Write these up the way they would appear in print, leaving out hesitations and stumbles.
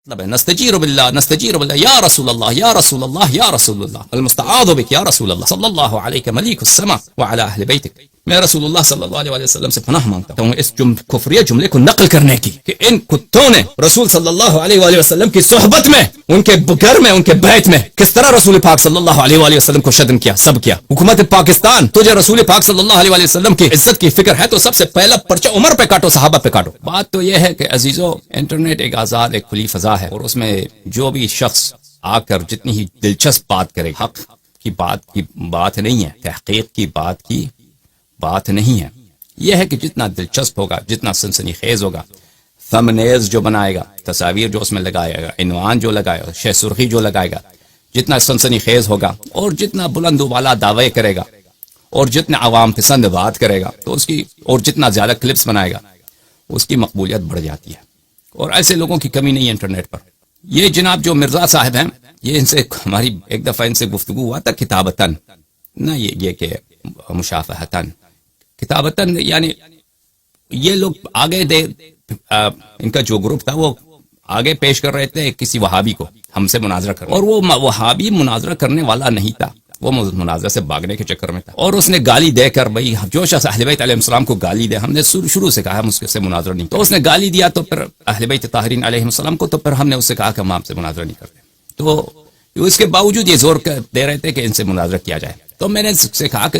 مطلب ہے نستجیر باللہ یا رسول اللہ یا رسول اللہ یا رسول اللہ المستعاذ بک یا رسول اللہ صلی اللہ علیہ ملیک السماء وعلی اہل بیتک. میں رسول اللہ صلی اللہ علیہ وسلم سے پناہ مانگتا ہوں اس کفریہ جملے کو نقل کرنے کی کہ ان کتوں نے رسول صلی اللہ علیہ وآلہ وسلم کی صحبت میں، ان کے گھر میں، ان کے بیت میں کس طرح رسول پاک صلی اللہ علیہ وآلہ وسلم کو شتم کیا. سب کیا. حکومت پاکستان تجھے رسول پاک صلی اللہ علیہ وآلہ وسلم کی عزت کی فکر ہے تو سب سے پہلا پرچہ عمر پہ کاٹو، صحابہ پہ کاٹو. بات تو یہ ہے کہ عزیزو انٹرنیٹ ایک آزاد، ایک کھلی فضا ہے، اور اس میں جو بھی شخص آ کر جتنی ہی دلچسپ بات کرے، حق کی بات نہیں ہے، تحقیق کی بات نہیں ہے. یہ ہے کہ جتنا دلچسپ ہوگا، جتنا سنسنی خیز ہوگا، تھمبنیلز جو بنائے گا، تصاویر جو اس میں لگائے گا، عنوان جو لگائے گا، شہ سرخی جو لگائے گا، جتنا سنسنی خیز ہوگا اور جتنا بلند و بالا دعوے کرے گا اور جتنا عوام پسند بات کرے گا تو اس کی، اور جتنا زیادہ کلپس بنائے گا اس کی مقبولیت بڑھ جاتی ہے. اور ایسے لوگوں کی کمی نہیں ہے انٹرنیٹ پر. یہ جناب جو مرزا صاحب ہیں، یہ ان سے ہماری ایک دفعہ ان سے گفتگو ہوا تھا کتابتاً، نہ یہ کہ مشافہتاً، کتابتاً، یعنی یہ لوگ آگے ان کا جو گروپ تھا وہ آگے پیش کر رہے تھے کسی وہابی کو ہم سے مناظرہ کرنے، اور وہ وہابی مناظرہ کرنے والا نہیں تھا، وہ مناظرہ سے بھاگنے کے چکر میں تھا، اور اس نے گالی دے کر، بھائی جو شخص اہل بیت علیہ السلام کو گالی دے، ہم نے شروع سے کہا ہم اس سے مناظرہ نہیں، تو اس نے گالی دیا تو پھر اہل بیت طاہرین علیہ السلام کو، تو پھر ہم نے اس سے کہا کہ ہم آپ سے مناظرہ نہیں کرتے. تو اس کے باوجود یہ زور دے رہے تھے کہ ان سے مناظرہ کیا جائے. تو میں نے اس سے کہا کہ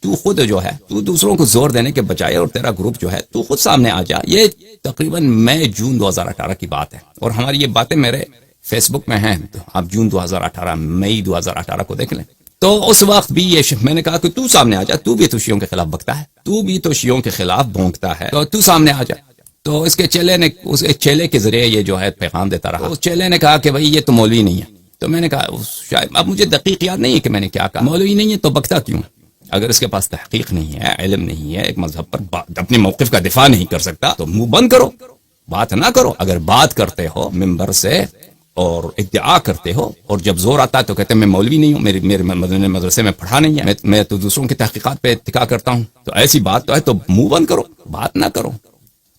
تو خود جو ہے، تو دوسروں کو زور دینے کے بجائے، اور تیرا گروپ جو ہے تو خود سامنے آ جا. یہ تقریباً مئی جون 2018 کی بات ہے، اور ہماری یہ باتیں میرے فیس بک میں ہیں، تو آپ جون 2018 مئی 2018 کو دیکھ لیں. تو اس وقت بھی یہ میں نے کہا کہ تو سامنے آ جا، تو بھی تو شیعوں کے خلاف بکتا ہے، تو بھی تو شیعوں کے خلاف بھونکتا ہے، تو سامنے آ جا. تو اس کے چیلے نے، اس چیلے کے ذریعے یہ جو ہے پیغام دیتا رہا. اس چیلے نے کہا کہ بھائی یہ تو مولوی نہیں ہے. تو میں نے کہا شاید، اب مجھے دقیق یاد نہیں ہے کہ میں نے کیا کہا، مولوی نہیں ہے تو بکتا کیوں؟ اگر اس کے پاس تحقیق نہیں ہے، علم نہیں ہے، ایک مذہب پر اپنے موقف کا دفاع نہیں کر سکتا، تو منہ بند کرو، بات نہ کرو. اگر بات کرتے ہو ممبر سے اور ادعا کرتے ہو، اور جب زور آتا ہے تو کہتے ہیں میں مولوی نہیں ہوں، میرے مدرسے میں پڑھا نہیں ہے، میں تو دوسروں کی تحقیقات پہ اتکا کرتا ہوں، تو ایسی بات تو ہے تو منہ بند کرو، بات نہ کرو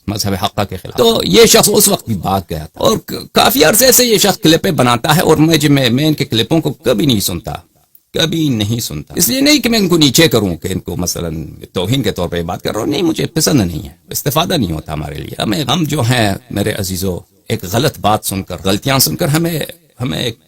مذہب حقہ کے خلاف. تو یہ شخص اس وقت بھی بھاگ گیا تھا، اور کافی عرصے سے یہ شخص کلپیں بناتا ہے، اور میں ان کے کلپوں کو کبھی نہیں سنتا، اس لیے نہیں کہ میں ان کو نیچے کروں، کہ ان کو مثلا توہین کے طور پہ بات کر رہا ہوں، نہیں، مجھے پسند نہیں ہے، استفادہ نہیں ہوتا ہمارے لیے. ہم جو ہیں میرے عزیزو، ایک غلط بات سن کر، غلطیاں سن کر ہمیں ایک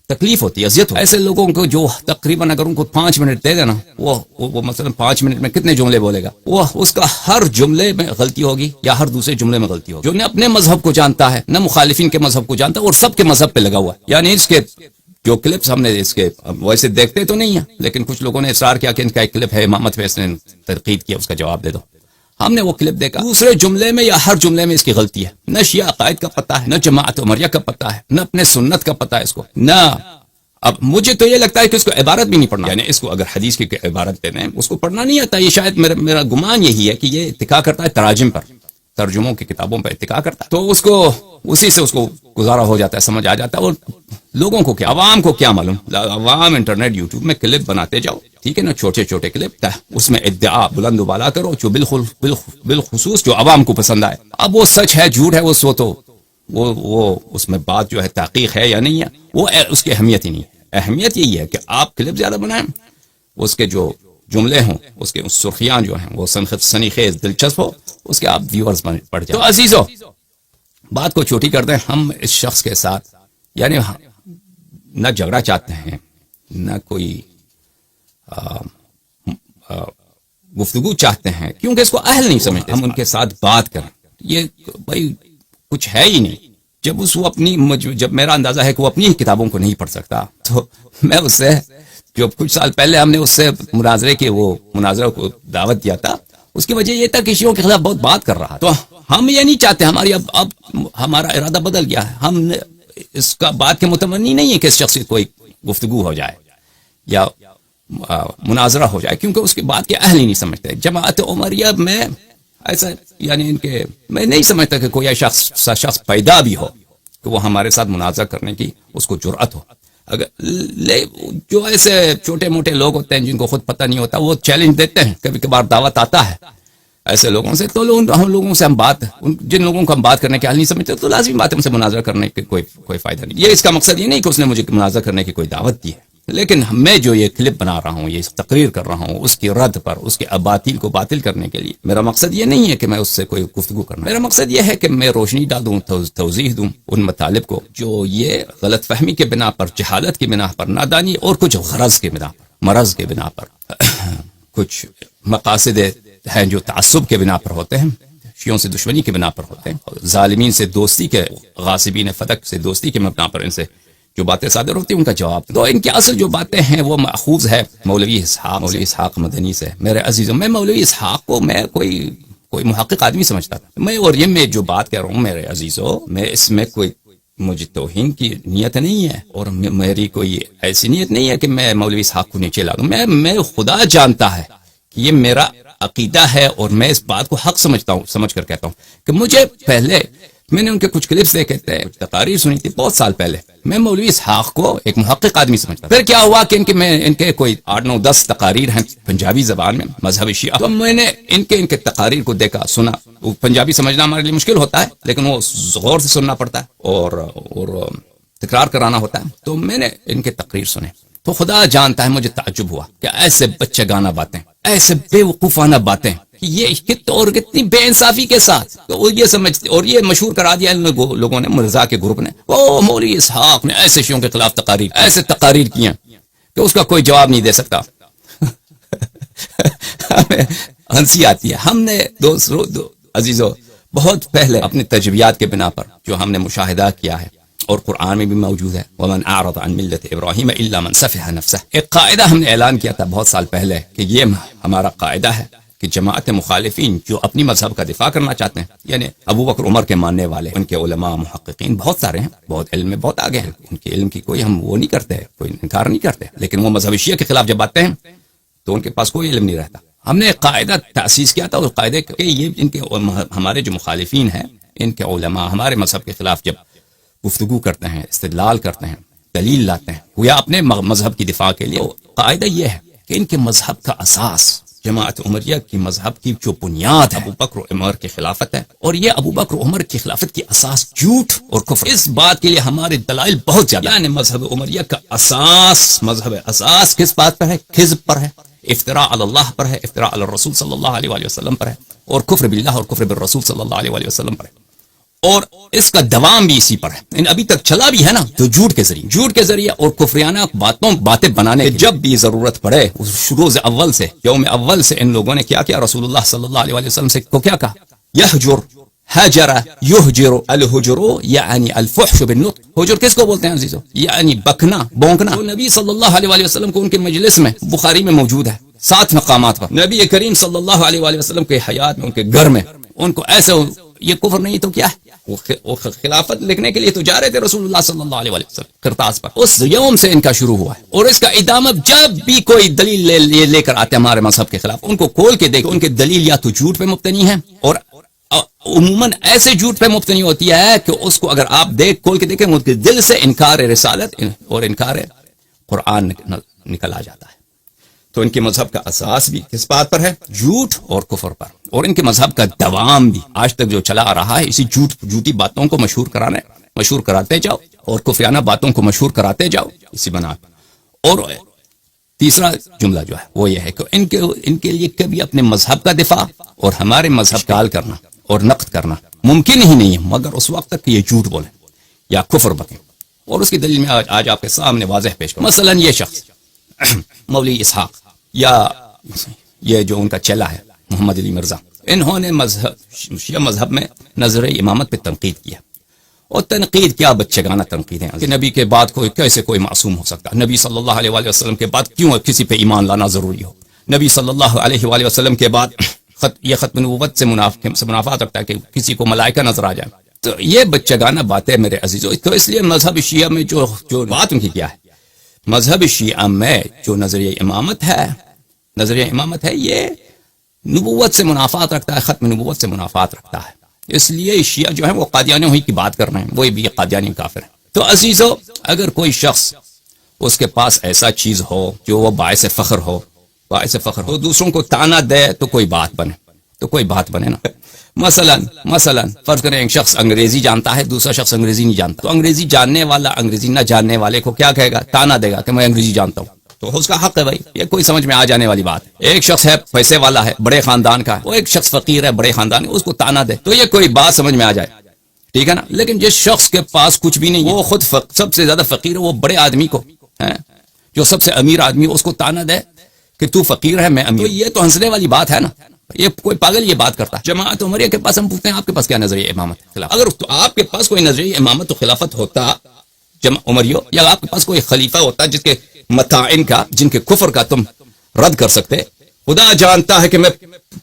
تکلیف ہوتی ہے، اذیت ہوتی ہے. ایسے لوگوں کو جو تقریباً اگر ان کو 5 منٹ دے دینا، وہ مثلا 5 منٹ میں کتنے جملے بولے گا، وہ اس کا ہر جملے میں غلطی ہوگی یا ہر دوسرے جملے میں غلطی ہوگی. جو نہ اپنے مذہب کو جانتا ہے، نہ مخالفین کے مذہب کو جانتا ہے، اور سب کے مذہب پہ لگا ہوا ہے. یعنی اس کے جو کلپس ہم نے اس کے ویسے دیکھتے تو نہیں ہیں، لیکن کچھ لوگوں نے اصرار کیا کہ ان کا ایک کلپ ہے امامت پہ اس نے تنقید کیا، اس کا جواب دے دو. ہم نے وہ کلپ دیکھا، دوسرے جملے میں یا ہر جملے میں اس کی غلطی ہے. نہ شیعہ عقائد کا پتہ ہے، نہ جماعت عمریہ کا پتہ ہے، نہ اپنے سنت کا پتہ ہے اس کو، نہ. اب مجھے تو یہ لگتا ہے کہ اس کو عبارت بھی نہیں پڑھنا، یعنی اس کو اگر حدیث کی عبارت دینے ہیں اس کو پڑھنا نہیں آتا. یہ شاید میرا گمان یہی ہے کہ یہ اتکا کرتا ہے تراجم پر، ترجموں کی کتابوں پر اتکا کرتا ہے، تو اس کو اسی سے اس کو گزارا ہو جاتا ہے، سمجھ آ جاتا ہے. اور لوگوں کو کیا، عوام کو کیا معلوم، عوام انٹرنیٹ یوٹیوب میں کلپ بناتے جاؤ، ٹھیک ہے نا، چھوٹے چھوٹے کلپ، اس میں ادعا بلند و بالا کرو جو بالخصوص جو عوام کو پسند آئے. اب وہ سچ ہے جھوٹ ہے، وہ اس میں بات جو ہے تحقیق ہے یا نہیں ہے، وہ اس کی اہمیت ہی نہیں ہے. اہمیت یہی ہے کہ آپ کلپ زیادہ بنائیں، اس کے جو جملے ہوں، اس کے سرخیاں جو ہیں وہ سنی خیز دلچسپ ہو، اس کے آپ ویورز بڑھ جائیں. تو عزیزو بات کو چھوٹی کر دیں. ہم اس شخص کے ساتھ یعنی نہ جھگڑا چاہتے ہیں، نہ کوئی گفتگو چاہتے ہیں، کیونکہ اس کو اہل نہیں سمجھتے ہم ان کے ساتھ بات کریں. یہ بھائی کچھ ہے ہی نہیں. جب میرا اندازہ ہے کہ وہ اپنی کتابوں کو نہیں پڑھ سکتا، تو میں اس سے جو کچھ سال پہلے ہم نے اس سے مناظرہ کو دعوت دیا تھا، اس کی وجہ یہ تھا کہ شیعوں کے خلاف بہت بات کر رہا. تو ہم یہ نہیں چاہتے، اب ہمارا ارادہ بدل گیا ہے. ہم اس کا بات کے متمنی نہیں ہے کہ اس شخص کی کوئی گفتگو ہو جائے یا مناظرہ ہو جائے، کیونکہ اس کی بات کے اہل ہی نہیں سمجھتے. جماعت عمریہ میں ایسا یعنی میں نہیں سمجھتا کہ کوئی شخص پیدا بھی ہو کہ وہ ہمارے ساتھ مناظرہ کرنے کی اس کو جرأت ہو. اگر جو ایسے چھوٹے موٹے لوگ ہوتے ہیں جن کو خود پتہ نہیں ہوتا، وہ چیلنج دیتے ہیں، کبھی کبھار دعوت آتا ہے ایسے لوگوں سے تو ہم لوگوں سے ہم بات، جن لوگوں کو ہم بات کرنے کے حل نہیں سمجھتے تو لازمی بات ہے ان سے مناظرہ کرنے کے کوئی فائدہ نہیں. یہ اس کا مقصد یہ نہیں کہ اس نے مجھے مناظرہ کرنے کی کوئی دعوت دی ہے، لیکن میں جو یہ کلپ بنا رہا ہوں، یہ تقریر کر رہا ہوں اس کی رد پر، اس کے اباطیل کو باطل کرنے کے لیے، میرا مقصد یہ نہیں ہے کہ میں اس سے کوئی گفتگو کرنا، میرا مقصد یہ ہے کہ میں روشنی ڈالوں، توضیح دوں ان مطالب کو جو یہ غلط فہمی کے بنا پر، جہالت کی بنا پر، نادانی اور کچھ غرض کے بنا پر، مرض کے بنا پر، کچھ مقاصد ہیں جو تعصب کے بنا پر ہوتے ہیں، شیعوں سے دشمنی کے بنا پر ہوتے ہیں، ظالمین سے دوستی کے، غاصبین فتق سے دوستی کے بنا پر ان سے جو باتیں صادر ہوتی ہیں ان کا جواب. تو ان کی اصل جو باتیں ہیں وہ ماخوذ ہے مولوی اسحاق مدنی سے. میرے عزیزوں، میں مولوی اسحاق کو میں کوئی محقق آدمی سمجھتا تھا، میں جو بات کہہ رہا ہوں میرے عزیزوں، میں اس میں کوئی مجھے توہین کی نیت نہیں ہے، اور میری کوئی ایسی نیت نہیں ہے کہ میں مولوی اسحاق کو نیچے لا دوں. میں خدا جانتا ہے کہ یہ میرا عقیدہ ہے، اور میں اس بات کو حق سمجھ کر کہتا ہوں کہ مجھے پہلے میں نے ان کے کچھ کلپس دیکھے تھے، تقاریر سنی تھی بہت سال پہلے، میں مولوی اسحاق کو ایک محقق آدمی سمجھتا. پھر کیا ہوا کہ ان کے کوئی 8 9 10 تقاریر ہیں پنجابی زبان میں مذہب شیعہ، تو میں نے ان کے تقاریر کو دیکھا، سنا. پنجابی سمجھنا ہمارے لیے مشکل ہوتا ہے، لیکن وہ غور سے سننا پڑتا ہے اور تکرار کرانا ہوتا ہے. تو میں نے ان کے تقریر سنے تو خدا جانتا ہے مجھے تعجب ہوا کہ ایسے بچے گانا باتیں، ایسے بے وقوفانہ باتیں، یہ اور کتنی بے انصافی کے ساتھ. تو وہ یہ سمجھتے، اور یہ مشہور کرا دیا ان لوگوں نے، مرزا کے گروپ نے، او مولوی اسحاق نے ایسے شیعوں کے خلاف ایسے تقاریر کی ہیں کہ اس کا کوئی جواب نہیں دے سکتا. ہمیں ہنسی آتی ہے. ہم نے عزیزو بہت پہلے اپنے تجربیات کے بنا پر جو ہم نے مشاہدہ کیا ہے، اور قرآن میں بھی موجود ہے، وَمَنْ أَعْرَضَ عَنْ مِلَّةِ إِبْرَاهِيمَ إِلَّا مَنْ سَفِهَ نَفْسَهُ. ایک قاعدہ ہم نے اعلان کیا تھا بہت سال پہلے کہ یہ ہمارا قاعدہ ہے کہ جماعت مخالفین جو اپنی مذہب کا دفاع کرنا چاہتے ہیں، یعنی ابو بکر عمر کے ماننے والے، ان کے علماء محققین بہت سارے ہیں، بہت علم میں بہت آگے ہیں، ان کے علم کی کوئی ہم وہ نہیں کرتے، کوئی انکار نہیں کرتے، لیکن وہ مذہب شیعہ کے خلاف جب آتے ہیں تو ان کے پاس کوئی علم نہیں رہتا. ہم نے ایک قاعدہ تأسیس کیا تھا، اور قاعدے کہ یہ ان کے ہمارے جو مخالفین ہیں، ان کے علماء ہمارے مذہب کے خلاف جب گفتگو کرتے ہیں، استدلال کرتے ہیں، دلیل لاتے ہیں یا اپنے مذہب کی دفاع کے لیے، قاعدہ یہ ہے کہ ان کے مذہب کا اساس، جماعت عمریہ کی مذہب کی جو بنیاد ابو بکر و عمر کی خلافت ہے، اور یہ ابو بکر و عمر کی خلافت کی اساس جھوٹ اور کفر. اس بات کے لیے ہمارے دلائل بہت زیادہ، یعنی مذہب عمریہ کا اساس کس بات پر ہے؟ کذب پر ہے، افتراء علی اللہ پر ہے، افتراء علی الرسول صلی اللہ علیہ وسلم پر ہے، اور کفر باللہ اور کفر بالرسول صلی اللہ علیہ وسلم پر ہے. اور اس کا دوام بھی اسی پر ہے، ابھی تک چلا بھی ہے نا، تو جھوٹ کے ذریعے اور کفریانہ باتیں بنانے کی جب بھی ضرورت پڑے. روز اول سے، یوم اول سے ان لوگوں نے کیا کیا؟ رسول اللہ صلی اللہ علیہ وسلم سے کو کیا کہا؟ یحجر، حجر یحجر، الحجر یعنی الفحش بالنطق. حجر کس کو بولتے ہیں عزیزو؟ یعنی بکنا، بونکنا. تو نبی صلی اللہ علیہ وسلم کو ان کے مجلس میں، بخاری میں موجود ہے 7 مقامات پر، نبی کریم صلی اللہ علیہ وسلم کے حیات میں، ان کے گھر میں، ان کو ایسے، یہ کفر نہیں تو کیا ہے؟ وہ خلافت لکھنے کے لیے تو جا رہے تھے رسول اللہ صلی اللہ علیہ وسلم کرتاز پر. اس یوم سے ان کا شروع ہوا ہے، اور اس کا ادامہ جب بھی کوئی دلیل لے کر آتے ہمارے مذہب کے خلاف، ان کو کھول کے دیکھو، ان کی دلیل یا تو جھوٹ پہ مبتنی ہے، اور عموماً ایسے جھوٹ پہ مبتنی ہوتی ہے کہ اس کو اگر آپ کھول کے دیکھیں، ان کے دل سے انکار رسالت اور انکار قرآن نکل آ جاتا ہے. تو ان کے مذہب کا اساس بھی کس بات پر ہے؟ جھوٹ اور کفر پر. اور ان کے مذہب کا دوام بھی آج تک جو چلا آ رہا ہے اسی جھوٹی باتوں کو مشہور کراتے جاؤ، اور کفریانہ باتوں کو مشہور کراتے جاؤ اسی بنا پر. اور تیسرا جملہ جو ہے وہ یہ ہے کہ ان کے لیے کبھی اپنے مذہب کا دفاع اور ہمارے مذہب کا حل کرنا اور نقد کرنا ممکن ہی نہیں ہے، مگر اس وقت تک کہ یہ جھوٹ بولیں یا کفر بکیں. اور اس کی دلیل میں آج آپ کے سامنے واضح پیش کروں. مثلا یہ شخص مولوی اسحاق یا یہ جو ان کا چلا ہے محمد علی مرزا، انہوں نے شیعہ مذہب میں نظر امامت پہ تنقید کیا. اور تنقید کیا بچگانہ تنقید ہے کہ نبی کے بعد کیسے کوئی معصوم ہو سکتا ہے؟ نبی صلی اللہ علیہ وسلم کے بعد کیوں کسی پہ ایمان لانا ضروری ہو؟ نبی صلی اللہ علیہ وسلم کے بعد یہ ختم نبوت سے منافات رکھتا ہے کہ کسی کو ملائکہ نظر آ جائے. تو یہ بچگانہ باتیں میرے عزیزو. تو اس لیے مذہب شیعہ میں جو بات ان کی کیا ہے، مذہب شیعہ میں جو نظریہ امامت ہے یہ نبوت سے منافات رکھتا ہے، ختم نبوت سے منافات رکھتا ہے. اس لیے شیعہ جو ہے وہ قادیانیوں ہی کی بات کر رہے ہیں، وہی بھی قادیانی کافر ہیں. تو عزیزو، اگر کوئی شخص اس کے پاس ایسا چیز ہو جو وہ باعث فخر ہو، دوسروں کو تانا دے تو کوئی بات بنے، تو کوئی بات بنے نا. مثلا فرض کریں ایک شخص انگریزی جانتا ہے, دوسرا شخص انگریزی نہیں جانتا, تو انگریزی جاننے والا انگریزی نہ جاننے والے کو کیا کہے گا؟ تانا دے گا کہ میں انگریزی جانتا ہوں. تو اس کا حق ہے بھائی, یہ کوئی سمجھ میں آ جانے والی بات. ایک شخص ہے پیسے والا ہے, بڑے خاندان کا ہے, وہ ایک شخص فقیر ہے, بڑے خاندان کا, اس کو تانا دے تو یہ کوئی بات سمجھ میں آ جائے, ٹھیک ہے نا. لیکن جس شخص کے پاس کچھ بھی نہیں, وہ خود سب سے زیادہ فقیر ہے, وہ بڑے آدمی کو جو سب سے امیر آدمی اس کو تانا دے کہ تو فقیر ہے میں امیر, تو یہ تو ہنسنے والی بات ہے نا. یہ کوئی پاگل یہ بات کرتا ہے. جماعت عمریہ کے پاس ہم پوچھتے ہیں آپ کے پاس کیا نظریہ امامت خلافت؟ اگر تو آپ کے پاس کوئی نظریہ امامت و خلافت ہوتا عمریوں, یا آپ کے پاس کوئی خلیفہ ہوتا جس کے متاعن کا, جن کے کفر کا تم رد کر سکتے, خدا جانتا ہے کہ میں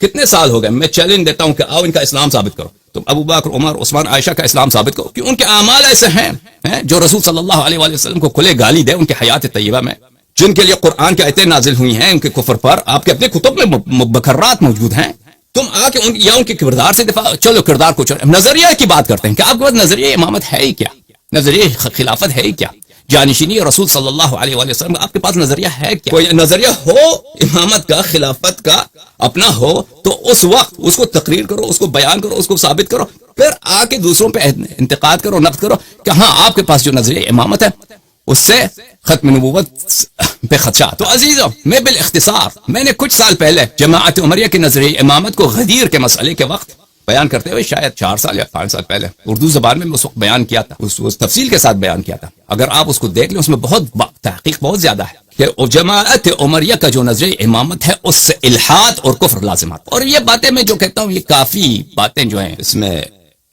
کتنے سال ہو گئے میں چیلنج دیتا ہوں کہ آؤ ان کا اسلام ثابت کرو. تم ابو بکر, عمر, عثمان, عائشہ کا اسلام ثابت کرو, کہ ان کے اعمال ایسے ہیں جو رسول صلی اللہ علیہ وآلہ وسلم کو کھلے گالی دے ان کے حیات طیبہ میں, جن کے لیے قرآن کی آیتیں نازل ہوئی ہیں ان کے کفر پر, آپ کے اپنے کتب میں مبکرات موجود ہیں. تم آ کے ان کے کردار سے دفاع, چلو کردار کو چلو, نظریہ کی بات کرتے ہیں کہ آپ کے پاس نظریہ امامت ہے ہی کیا, نظریہ خلافت ہے ہی کیا, جانشینی رسول صلی اللہ علیہ وآلہ وسلم آپ کے پاس نظریہ ہے کیا؟ کوئی نظریہ ہو امامت کا, خلافت کا اپنا ہو تو اس وقت اس کو تقریر کرو, اس کو بیان کرو, اس کو ثابت کرو, پھر آ کے دوسروں پہ انتقاد کرو, نقد کرو کہ ہاں آپ کے پاس جو نظریہ امامت ہے اس سے ختم نبوت پہ خدشہ. تو عزیزوں, میں بالاختصار میں نے کچھ سال پہلے جماعت عمریہ کے نظریہ امامت کو غدیر کے مسئلے کے وقت بیان کرتے ہوئے, شاید 4 سال یا 5 سال پہلے اردو زبان میں اس وقت بیان کیا تھا, اس تفصیل کے ساتھ بیان کیا تھا. اگر آپ اس کو دیکھ لیں اس میں بہت تحقیق بہت زیادہ ہے کہ جماعت عمریہ کا جو نظریہ امامت ہے اس سے الحاد اور کفر لازمات. اور یہ باتیں میں جو کہتا ہوں یہ کافی باتیں جو ہیں اس میں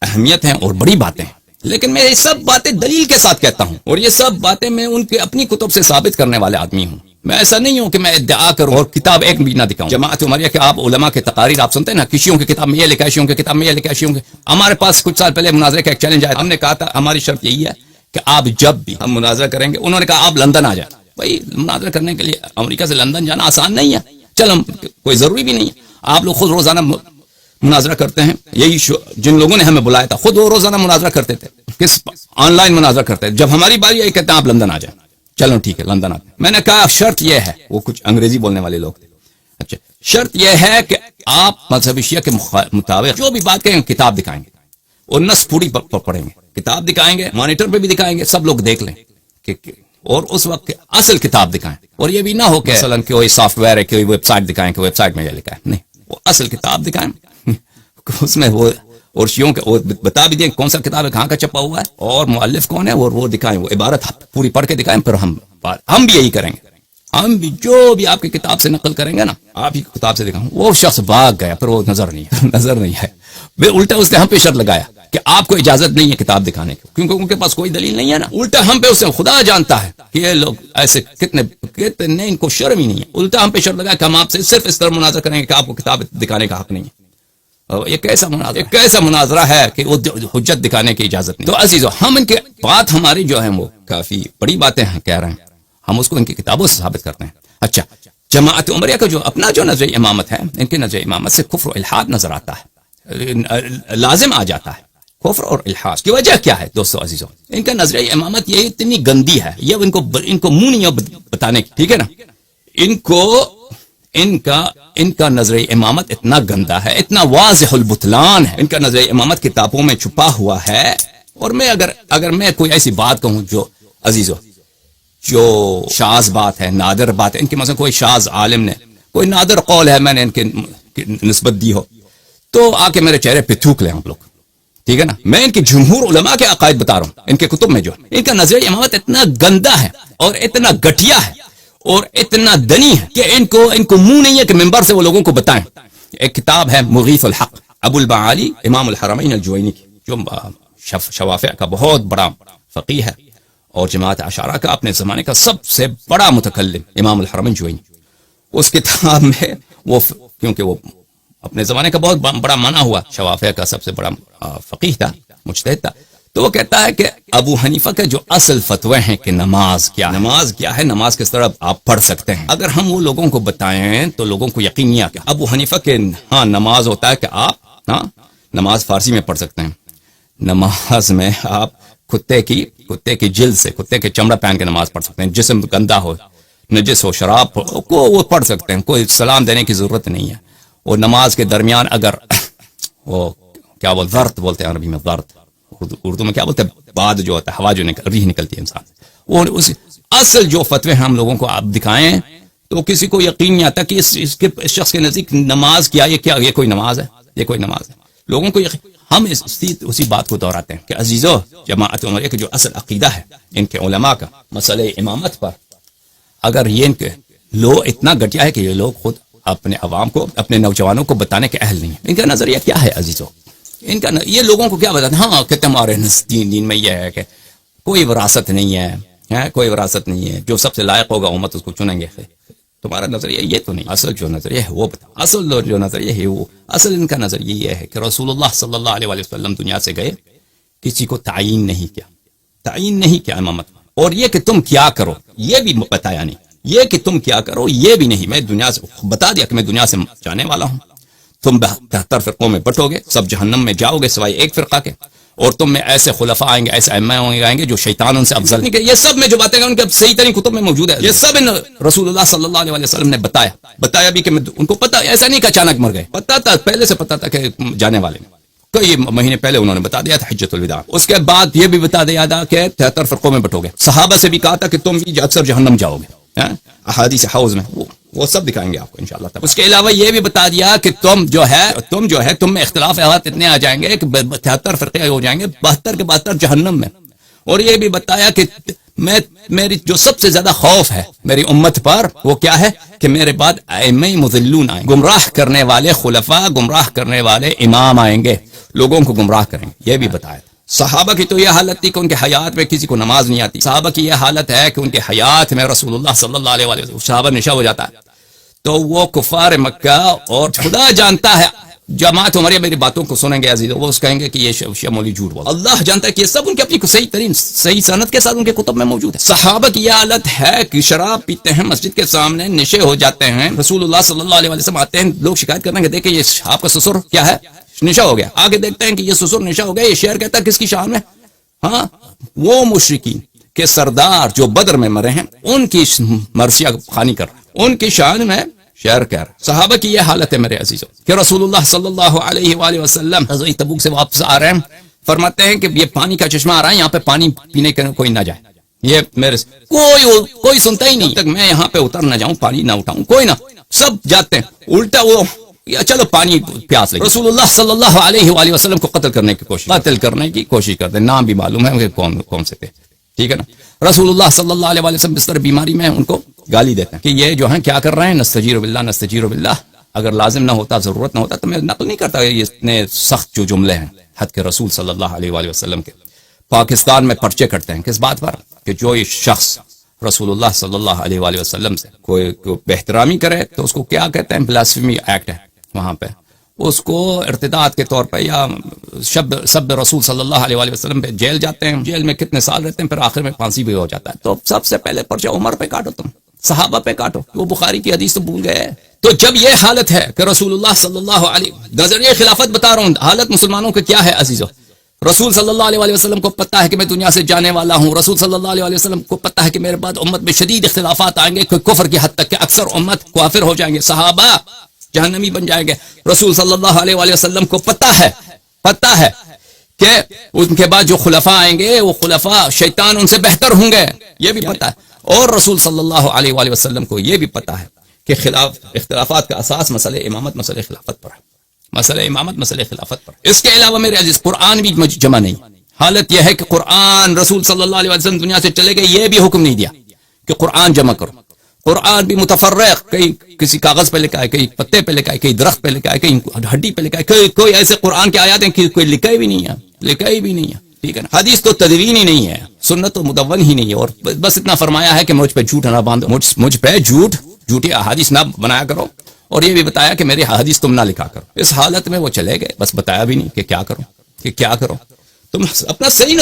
اہمیت ہیں اور بڑی باتیں ہیں, لیکن میں یہ سب باتیں دلیل کے ساتھ کہتا ہوں, اور یہ سب باتیں میں ان کے اپنی کتب سے ثابت کرنے والے آدمی ہوں. میں ایسا نہیں ہوں کہ میں ادعا کروں اور کتاب ایک بھی نہ دکھاؤں. جماعت عمریہ کے آپ علماء کے تقاریر آپ سنتے ہیں نا, کشیوں کی کتاب میں یہ لکھا ہے, شیوں کی کتاب میں یہ لکھا ہے, شیوں کے. ہمارے پاس کچھ سال پہلے مناظرے کا ایک چیلنج آیا, ہم نے کہا تھا ہماری شرط یہی ہے کہ آپ جب بھی ہم مناظرہ کریں گے, انہوں نے کہا آپ لندن آ جائیں. بھائی مناظرہ کرنے کے لیے امریکہ سے لندن جانا آسان نہیں ہے, چل ہم کوئی ضروری بھی نہیں ہے, آپ لوگ خود روزانہ مناظرہ کرتے ہیں. یہی جن لوگوں نے ہمیں بلایا تھا خود وہ روزانہ مناظرہ کرتے تھے, کس آن لائن مناظرہ کرتے تھے. جب ہماری باری آئی کہتے ہیں آپ لندن آ جائیں. چلو ٹھیک ہے لندن آتے. میں نے کہا شرط یہ ہے, وہ کچھ انگریزی بولنے والے لوگ تھے, اچھا شرط یہ ہے کہ آپ مذہبی شیعہ کے مطابق جو بھی بات کہیں کتاب دکھائیں گے, اور نص پوری پڑھیں گے, کتاب دکھائیں گے, مانیٹر پہ بھی دکھائیں گے, سب لوگ دیکھ لیں کہ اور اس وقت اصل کتاب دکھائیں. اور یہ بھی نہ ہو کہ مثلا کوئی سافٹ ویئر ہے, کوئی ویب سائٹ دکھائیں کہ ویب سائٹ میں یہ لکھا ہے, نہیں, وہ اصل کتاب دکھائیں. اس میں وہ اور شیعوں کے بتا بھی دیں کون سا کتاب ہے, کہاں کا چھپا ہوا ہے, اور مؤلف کون ہے, اور وہ دکھائیں, وہ عبارت پوری پڑھ کے دکھائیں. پھر ہم بھی یہی کریں گے, ہم بھی جو بھی آپ کی کتاب سے نقل کریں گے نا, آپ ہی کتاب سے دکھاؤں. وہ شخص بھاگ گیا, پھر وہ نظر نہیں ہے. الٹا اس نے ہم پہ شرط لگایا کہ آپ کو اجازت نہیں ہے کتاب دکھانے کی, کیونکہ ان کے پاس کوئی دلیل نہیں ہے نا. الٹا ہم پہ, اس سے خدا جانتا ہے کہ یہ لوگ ایسے کتنے ان کو شرم ہی نہیں ہے. الٹا ہم پہ شرط لگایا کہ ہم آپ سے صرف اس طرح مناظرہ کریں گے کہ آپ کو کتاب دکھانے کا حق نہیں ہے. یہ کیسا مناظرہ ہے کہ وہ حجت دکھانے کی اجازت نہیں. تو عزیزو, ہم ان کے بات ہماری جو ہیں وہ کافی بڑی باتیں ہیں کہہ رہے ہیں, ہم اس کو ان کی کتابوں سے ثابت کرتے ہیں. اچھا, جماعت عمریہ کا جو اپنا جو نظریہ امامت ہے, ان کے نظریہ امامت سے کفر و الحاد نظر آتا ہے, لازم آ جاتا ہے کفر اور الحاد. کی وجہ کیا ہے دوستو عزیزو؟ ان کا نظریہ امامت یہ اتنی گندی ہے, یہ ان کو منہ نہیں بتانے کی, ٹھیک ہے نا. ان کا نظریہ امامت اتنا گندا ہے, اتنا واضح البطلان ہے. ان کا نظریہ امامت کتابوں میں چھپا ہوا ہے. اور میں اگر میں کوئی ایسی بات کہوں جو عزیزو جو شاذ بات ہے, نادر بات ہے, ان کے مثلا کوئی شاذ عالم نے کوئی نادر قول ہے میں نے ان کے نسبت دی ہو, تو آ کے میرے چہرے پہ تھوک لیں آپ لوگ, ٹھیک ہے نا. میں ان کے جمہور علماء کے عقائد بتا رہا ہوں, ان کے کتب میں جو ان کا نظریہ امامت اتنا گندا ہے اور اتنا گٹیا ہے اور اتنا دنی ہے کہ ان کو منہ نہیں ہے کہ منبر سے وہ لوگوں کو بتائیں. ایک کتاب ہے مغیث الحق, ابو البعالی امام الحرمین الجوینی کی, جو شوافع کا بہت بڑا فقیہ ہے اور جماعت اشاعرہ کا اپنے زمانے کا سب سے بڑا متکلم امام الحرمین الجوینی. اس کتاب میں وہ کیونکہ وہ اپنے زمانے کا بہت بڑا مانا ہوا شوافع کا سب سے بڑا فقیہ تھا, مجتہد تھا, تو وہ کہتا ہے کہ ابو حنیفہ کے جو اصل فتوے ہیں کہ نماز کیا ہے, نماز کس طرح آپ پڑھ سکتے ہیں, اگر ہم وہ لوگوں کو بتائیں تو لوگوں کو یقین نہیں آتا. ابو حنیفہ کے ہاں نماز ہوتا ہے کہ آپ نماز فارسی میں پڑھ سکتے ہیں. نماز میں آپ کتے کی جلد سے, کتے کے چمڑا پہن کے نماز پڑھ سکتے ہیں, جسم گندا ہو, نجس ہو, شراب ہو, وہ پڑھ سکتے ہیں, کوئی سلام دینے کی ضرورت نہیں ہے. اور نماز کے درمیان اگر وہ کیا بولتے ضرط بولتے ہیں عربی میں، ضرط اردو میں کیا بولتے ہیں، بعد جو ہوتا ہے ہوا جو ریح نکلتی ہے انسان سے، اور اس اصل جو فتوے ہم لوگوں کو آپ دکھائیں تو کسی کو یقین نہیں آتا کہ اس شخص کے نزدیک نماز کیا یہ کوئی نماز ہے، یہ کوئی نماز ہے. لوگوں کو ہم اسی بات کو دہراتے ہیں کہ عزیزو جماعت عمریہ کے جو اصل عقیدہ ہے ان کے علماء کا مسئلہ امامت پر، اگر یہ ان کے اتنا گھٹیا ہے کہ یہ لوگ خود اپنے عوام کو، اپنے نوجوانوں کو بتانے کے اہل نہیں ہیں. ان کا نظریہ کیا ہے عزیزو؟ ان کا یہ لوگوں کو کیا بتاتے ہیں؟ ہاں کہتے ہیں ہمارے دین میں یہ ہے کہ کوئی وراثت نہیں ہے، کوئی وراثت نہیں ہے، جو سب سے لائق ہوگا امت اس کو چنیں گے. تمہارا نظریہ یہ تو نہیں، اصل جو نظریہ ہے وہ بتا. اصل جو نظریہ ہے وہ اصل ان کا نظریہ یہ ہے کہ رسول اللہ صلی اللہ علیہ وسلم دنیا سے گئے، کسی کو تعین نہیں کیا امامت، اور یہ کہ تم کیا کرو یہ بھی بتایا نہیں، یہ کہ تم کیا کرو یہ بھی نہیں. میں دنیا سے بتا دیا کہ میں دنیا سے جانے والا ہوں، تم 73 فرقوں میں بٹو گے، سب جہنم میں جاؤ گے سوائے ایک فرقہ کے، اور تم میں ایسے خلفاء آئیں گے، ایسے ائمہ آئیں گے جو شیطان ان سے افضل نہیں. کہ یہ سب میں جو باتیں ان کے صحیح ترین کتب میں موجود ہے، یہ سب رسول اللہ صلی اللہ علیہ وسلم نے بتایا بھی کہ ان کو پتہ، ایسا نہیں کہ اچانک مر گئے، پتہ تھا، پہلے سے پتہ تھا کہ جانے والے ہیں. کئی مہینے پہلے انہوں نے بتا دیا تھا حجۃ الوداع. اس کے بعد یہ بھی بتا دیا تھا کہ 73 فرقوں میں بٹو گے. صحابہ سے بھی کہا تھا کہ تم بھی اکثر جہنم جاؤ گے، احادیث حوض میں وہ سب دکھائیں گے آپ کو انشاءاللہ. اس کے علاوہ یہ بھی بتا دیا کہ تم جو ہے تم میں اختلافات اتنے آ جائیں گے کہ 73 فرقے ہو جائیں گے، 72 کے 72 جہنم میں. اور یہ بھی بتایا کہ میری جو سب سے زیادہ خوف ہے میری امت پر وہ کیا ہے کہ میرے بعد ائمہ مضلون آئیں، گمراہ کرنے والے خلفاء، گمراہ کرنے والے امام آئیں گے، لوگوں کو گمراہ کریں گے. یہ بھی بتایا. صحابہ کی تو یہ حالت تھی کہ ان کے حیات میں کسی کو نماز نہیں آتی. صحابہ کی یہ حالت ہے کہ ان کے حیات میں رسول اللہ صلی اللہ علیہ وسلم صحابہ نشا ہو جاتا ہے تو وہ کفار مکہ، اور خدا جانتا ہے جماعت عمریہ میری باتوں کو سنیں گے عزیزو، وہ کہیں گے کہ یہ شیعہ مولوی جھوٹ بول. اللہ جانتا ہے کہ یہ سب ان کے اپنی صحیح سند کے ساتھ ان کے کتب میں موجود ہے. صحابہ کی یہ حالت ہے کہ شراب پیتے ہیں، مسجد کے سامنے نشے ہو جاتے ہیں، رسول اللہ صلی اللہ علیہ وسلم آتے ہیں، لوگ شکایت کرتے ہیں کہ دیکھیں یہ آپ کا سسر کیا ہے، نشا ہو گیا. آگے دیکھتے ہیں کہ یہ سسر نشا ہو گیا. یہ شعر کہتا ہے کس کی شان میں؟ ہاں وہ مشرکین کے سردار جو بدر میں مرے ہیں ان کی مرثیہ خوانی کر رہا ہے، ان کی شان میں شعر کہہ رہا ہے. صحابہ کی یہ حالت ہے میرے عزیزوں کہ رسول اللہ صلی اللہ علیہ وآلہ وسلم غزوہ تبوک سے واپس آ رہے ہیں، فرماتے ہیں کہ یہ پانی کا چشمہ آ رہا ہے، یہاں پہ پانی پینے کے کوئی نہ جائے. یہ میرے کوئی سنتا ہی نہیں تک میں یہاں پہ اتر نہ جاؤں، پانی نہ اٹھاؤں، کوئی نہ، سب جاتے ہیں. الٹا وہ چلو پانی پیاس لگی. رسول اللہ صلی اللہ علیہ وآلہ وسلم کو قتل کرنے کی کوشش کرتے ہیں. نام بھی معلوم ہے کہ کون سے تھے، ٹھیک ہے نا. رسول اللہ صلی اللہ علیہ وسلم بستر بیماری میں ان کو گالی دیتے ہیں کہ یہ جو ہیں کیا کر رہے ہیں، نستجیر باللہ. اگر لازم نہ ہوتا، ضرورت نہ ہوتا تو میں نقل نہیں کرتا. یہ اتنے سخت جو جملے ہیں حد کے رسول صلی اللہ علیہ وآلہ وسلم کے. پاکستان میں پرچے کرتے ہیں کس بات پر کہ جو یہ شخص رسول اللہ صلی اللہ علیہ وآلہ وسلم سے کوئی بے کرے تو اس کو کیا کہتے ہیں، بلاسفیمی ایکٹ ہے وہاں پہ، اس کو ارتداد کے طور پہ یا سب رسول صلی اللہ علیہ وآلہ وسلم پہ جیل جاتے ہیں. جیل میں کتنے سال رہتے ہیں، پھر آخر میں پھانسی بھی ہو جاتا ہے. تو سب سے پہلے پرچہ عمر پہ کاٹو، تم صحابہ پہ کاٹو. وہ بخاری کی حدیث تو بھول گئے. تو جب یہ حالت ہے کہ رسول اللہ صلی اللہ علیہ نظریہ خلافت بتا رہا ہوں، حالت مسلمانوں کی کیا ہے عزیزو. رسول صلی اللہ علیہ وسلم کو پتہ ہے کہ میں دنیا سے جانے والا ہوں. رسول صلی اللہ علیہ وسلم کو پتہ ہے کہ میرے بعد امت میں شدید اختلافات آئیں گے، کفر کی حد تک کہ اکثر امت کافر ہو جائیں گے، صحابہ جہنمی بن جائیں گے. رسول صلی اللہ علیہ وآلہ وسلم کو پتہ ہے کہ ان کے بعد جو خلفاء آئیں گے وہ خلفاء شیطان ان سے بہتر ہوں گے، یہ بھی پتہ ہے. اور رسول صلی اللہ علیہ وآلہ وسلم کو یہ بھی پتہ ہے کہ اختلافات کا اساس مسئلہ امامت، مسئلہ خلافت پر ہے، مسئلہ امامت، مسئلہ خلافت پر. اس کے علاوہ میرے عزیز قرآن بھی جمع نہیں. حالت یہ ہے کہ قرآن رسول صلی اللہ علیہ وسلم دنیا سے چلے گئے، یہ بھی حکم نہیں دیا کہ قرآن جمع کرو. قرآن بھی متفرق، کہیں کسی کاغذ پہ لکھا ہے، کہیں پتے پہ لکھا ہے، کہیں درخت پہ لکھا ہے، کہیں ہڈی پہ لکھا ہے، کوئی ایسے قرآن کے آیات ہیں کہ کوئی لکھا ہی بھی نہیں ہے، ٹھیک ہے نا. حدیث تو تدوین ہی نہیں ہے، سنت تو مدون ہی نہیں ہے. اور بس اتنا فرمایا ہے کہ مجھ پہ جھوٹ نہ باندھو، مجھ پہ جھوٹی احادیث نہ بنایا کرو. اور یہ بھی بتایا کہ میری حدیث تم نہ لکھا کرو. اس حالت میں وہ چلے گئے، بس بتایا بھی نہیں کہ کیا کرو. تم اپنا صحیح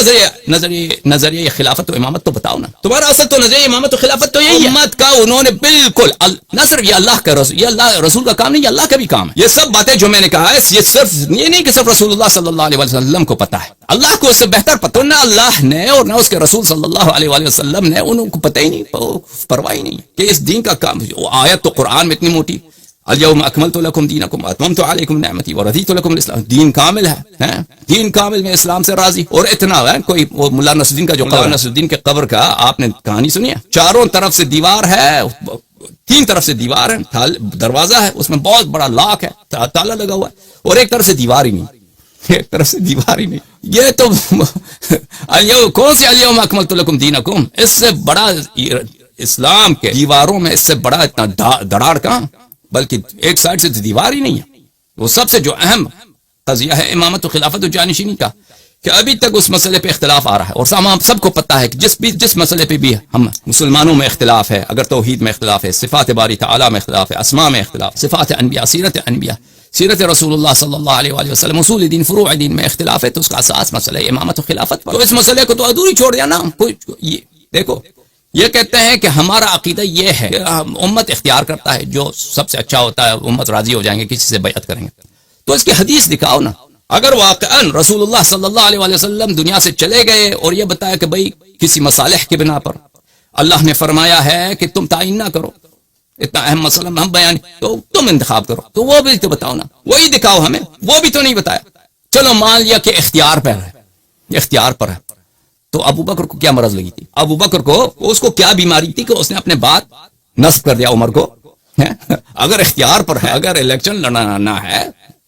نظریہ خلافت و امامت تو بتاؤ نا. تمہارا اصل تو نظریہ امامت و خلافت تو یہی امت کا انہوں نے بالکل نہ صرف یہ اللہ کا رسول، یہ اللہ رسول کا کام نہیں، یہ اللہ کا بھی کام ہے. یہ سب باتیں جو میں نے کہا ہے یہ صرف یہ نہیں کہ صرف رسول اللہ صلی اللہ علیہ وسلم کو پتہ ہے، اللہ کو اس سے بہتر پتہ. نہ اللہ نے اور نہ اس کے رسول صلی اللہ علیہ وسلم نے، ان کو پتہ ہی نہیں، پرواہ ہی نہیں کہ اس دین کا کام. آیت تو قرآن میں اتنی موٹی الیوم اکملت لکم دینکم واتممت علیکم نعمتی ورضیت لکم الاسلام. دین کامل ہے، دین کامل میں اسلام سے راضی. اور اتنا ہے کوئی وہ ملا نصر الدین کا جو ملا نصر الدین کے قبر کا آپ نے کہانی سنی ہے؟ چاروں طرف سے دیوار ہے، 3 طرف سے دیوار ہے، دروازہ ہے، اس میں بہت بڑا لاک ہے، تالا لگا ہوا ہے، اور ایک طرف سے دیوار ہی نہیں، ایک طرف سے دیوار ہی نہیں. یہ تو کون سی الیوم اکملت لکم دینکم، اس سے بڑا اسلام کے دیواروں میں اس سے بڑا اتنا دراڑ کہاں، بلکہ ایک سائڈ سے دیوار ہی نہیں ہے. وہ سب سے جو اہم قضیہ ہے امامت و خلافت و جانشینی کا، کہ ابھی تک اس مسئلے پہ اختلاف آ رہا ہے، اور سب کو پتہ ہے کہ جس مسئلے پہ بھی ہم مسلمانوں میں اختلاف ہے، اگر توحید میں اختلاف ہے، صفات باری تعالی میں اختلاف ہے، اسماء میں اختلاف، صفات انبیاء، سیرت رسول اللہ صلی اللہ علیہ وآلہ وسلم، اصول دین، فروع دین میں اختلاف ہے، تو اس کا اساس مسئلہ امامت و خلافت پر. تو اس مسئلے کو تو ادھوری چھوڑ دیا نا. دیکھو یہ کہتے ہیں کہ ہمارا عقیدہ یہ ہے کہ امت اختیار کرتا ہے، جو سب سے اچھا ہوتا ہے امت راضی ہو جائیں گے، کسی سے بیعت کریں گے. تو اس کی حدیث دکھاؤ نا. اگر واقعاً رسول اللہ صلی اللہ علیہ وآلہ وسلم دنیا سے چلے گئے اور یہ بتایا کہ بھئی کسی مصالح کے بنا پر اللہ نے فرمایا ہے کہ تم تعین نہ کرو، اتنا اہم مسئلہ ہم بیان، تو تم انتخاب کرو، تو وہ بھی تو بتاؤ نا، وہی دکھاؤ ہمیں. وہ بھی تو نہیں بتایا. چلو مان لیا کہ اختیار پر ہے، اختیار پر ہے. تو ابو بکر کو کیا مرض لگی تھی؟ ابو بکر کو اس کو کیا بیماری تھی کہ اس نے اپنے بات نصب کر دیا عمر کو؟ اگر اختیار پر ہے، اگر الیکشن لڑنا ہے،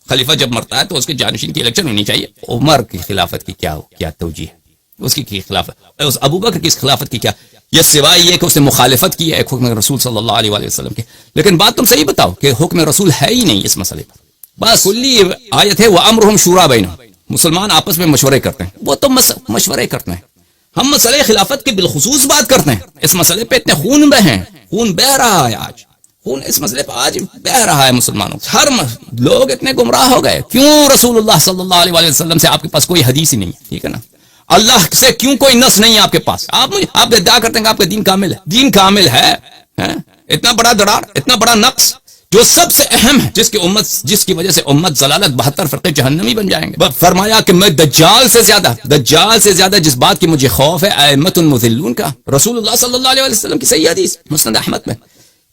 خلیفہ جب مرتا ہے تو اس کے جانشین کی الیکشن ہونی چاہیے. عمر کی خلافت کی کیا توجیہ ہے؟ اس کی خلافت، اس ابو بکر کی اس خلافت کی کیا؟ یہ سوائے یہ کہ اس نے مخالفت کی ہے ایک حکم رسول صلی اللہ علیہ وآلہ وسلم کے. لیکن بات تم صحیح بتاؤ کہ حکم رسول ہے ہی نہیں اس مسئلے پر. بس کلی آیت ہے وَأَمْرُهُمْ شُورَىٰ بَيْنَهُمْ، مسلمان آپس میں مشورے کرتے ہیں. وہ تو مشورے کرتے ہیں. ہم مسئلے خلافت کی بالخصوص بات کرتے ہیں. اس مسئلے پہ اتنے خون بہے، خون بہ رہا ہے آج، خون اس مسئلے پہ آج بہ رہا ہے مسلمانوں. ہر لوگ اتنے گمراہ ہو گئے. کیوں رسول اللہ صلی اللہ علیہ وآلہ وسلم سے آپ کے پاس کوئی حدیث ہی نہیں ہے؟ ٹھیک ہے نا. اللہ سے کیوں کوئی نص نہیں ہے آپ کے پاس؟ آپ ادعا کرتے ہیں کہ آپ کا دین کامل ہے. دین کامل ہے، اتنا بڑا دراڑ، اتنا بڑا نقص جو سب سے اہم ہے، جس کی وجہ سے امت ضلالت 72 فرقے جہنمی بن جائیں گے. فرمایا کہ میں دجال سے زیادہ جس بات کی مجھے خوف ہے ائمۃ المذلون کا. رسول اللہ صلی اللہ علیہ وسلم کی صحیح حدیث مسند احمد میں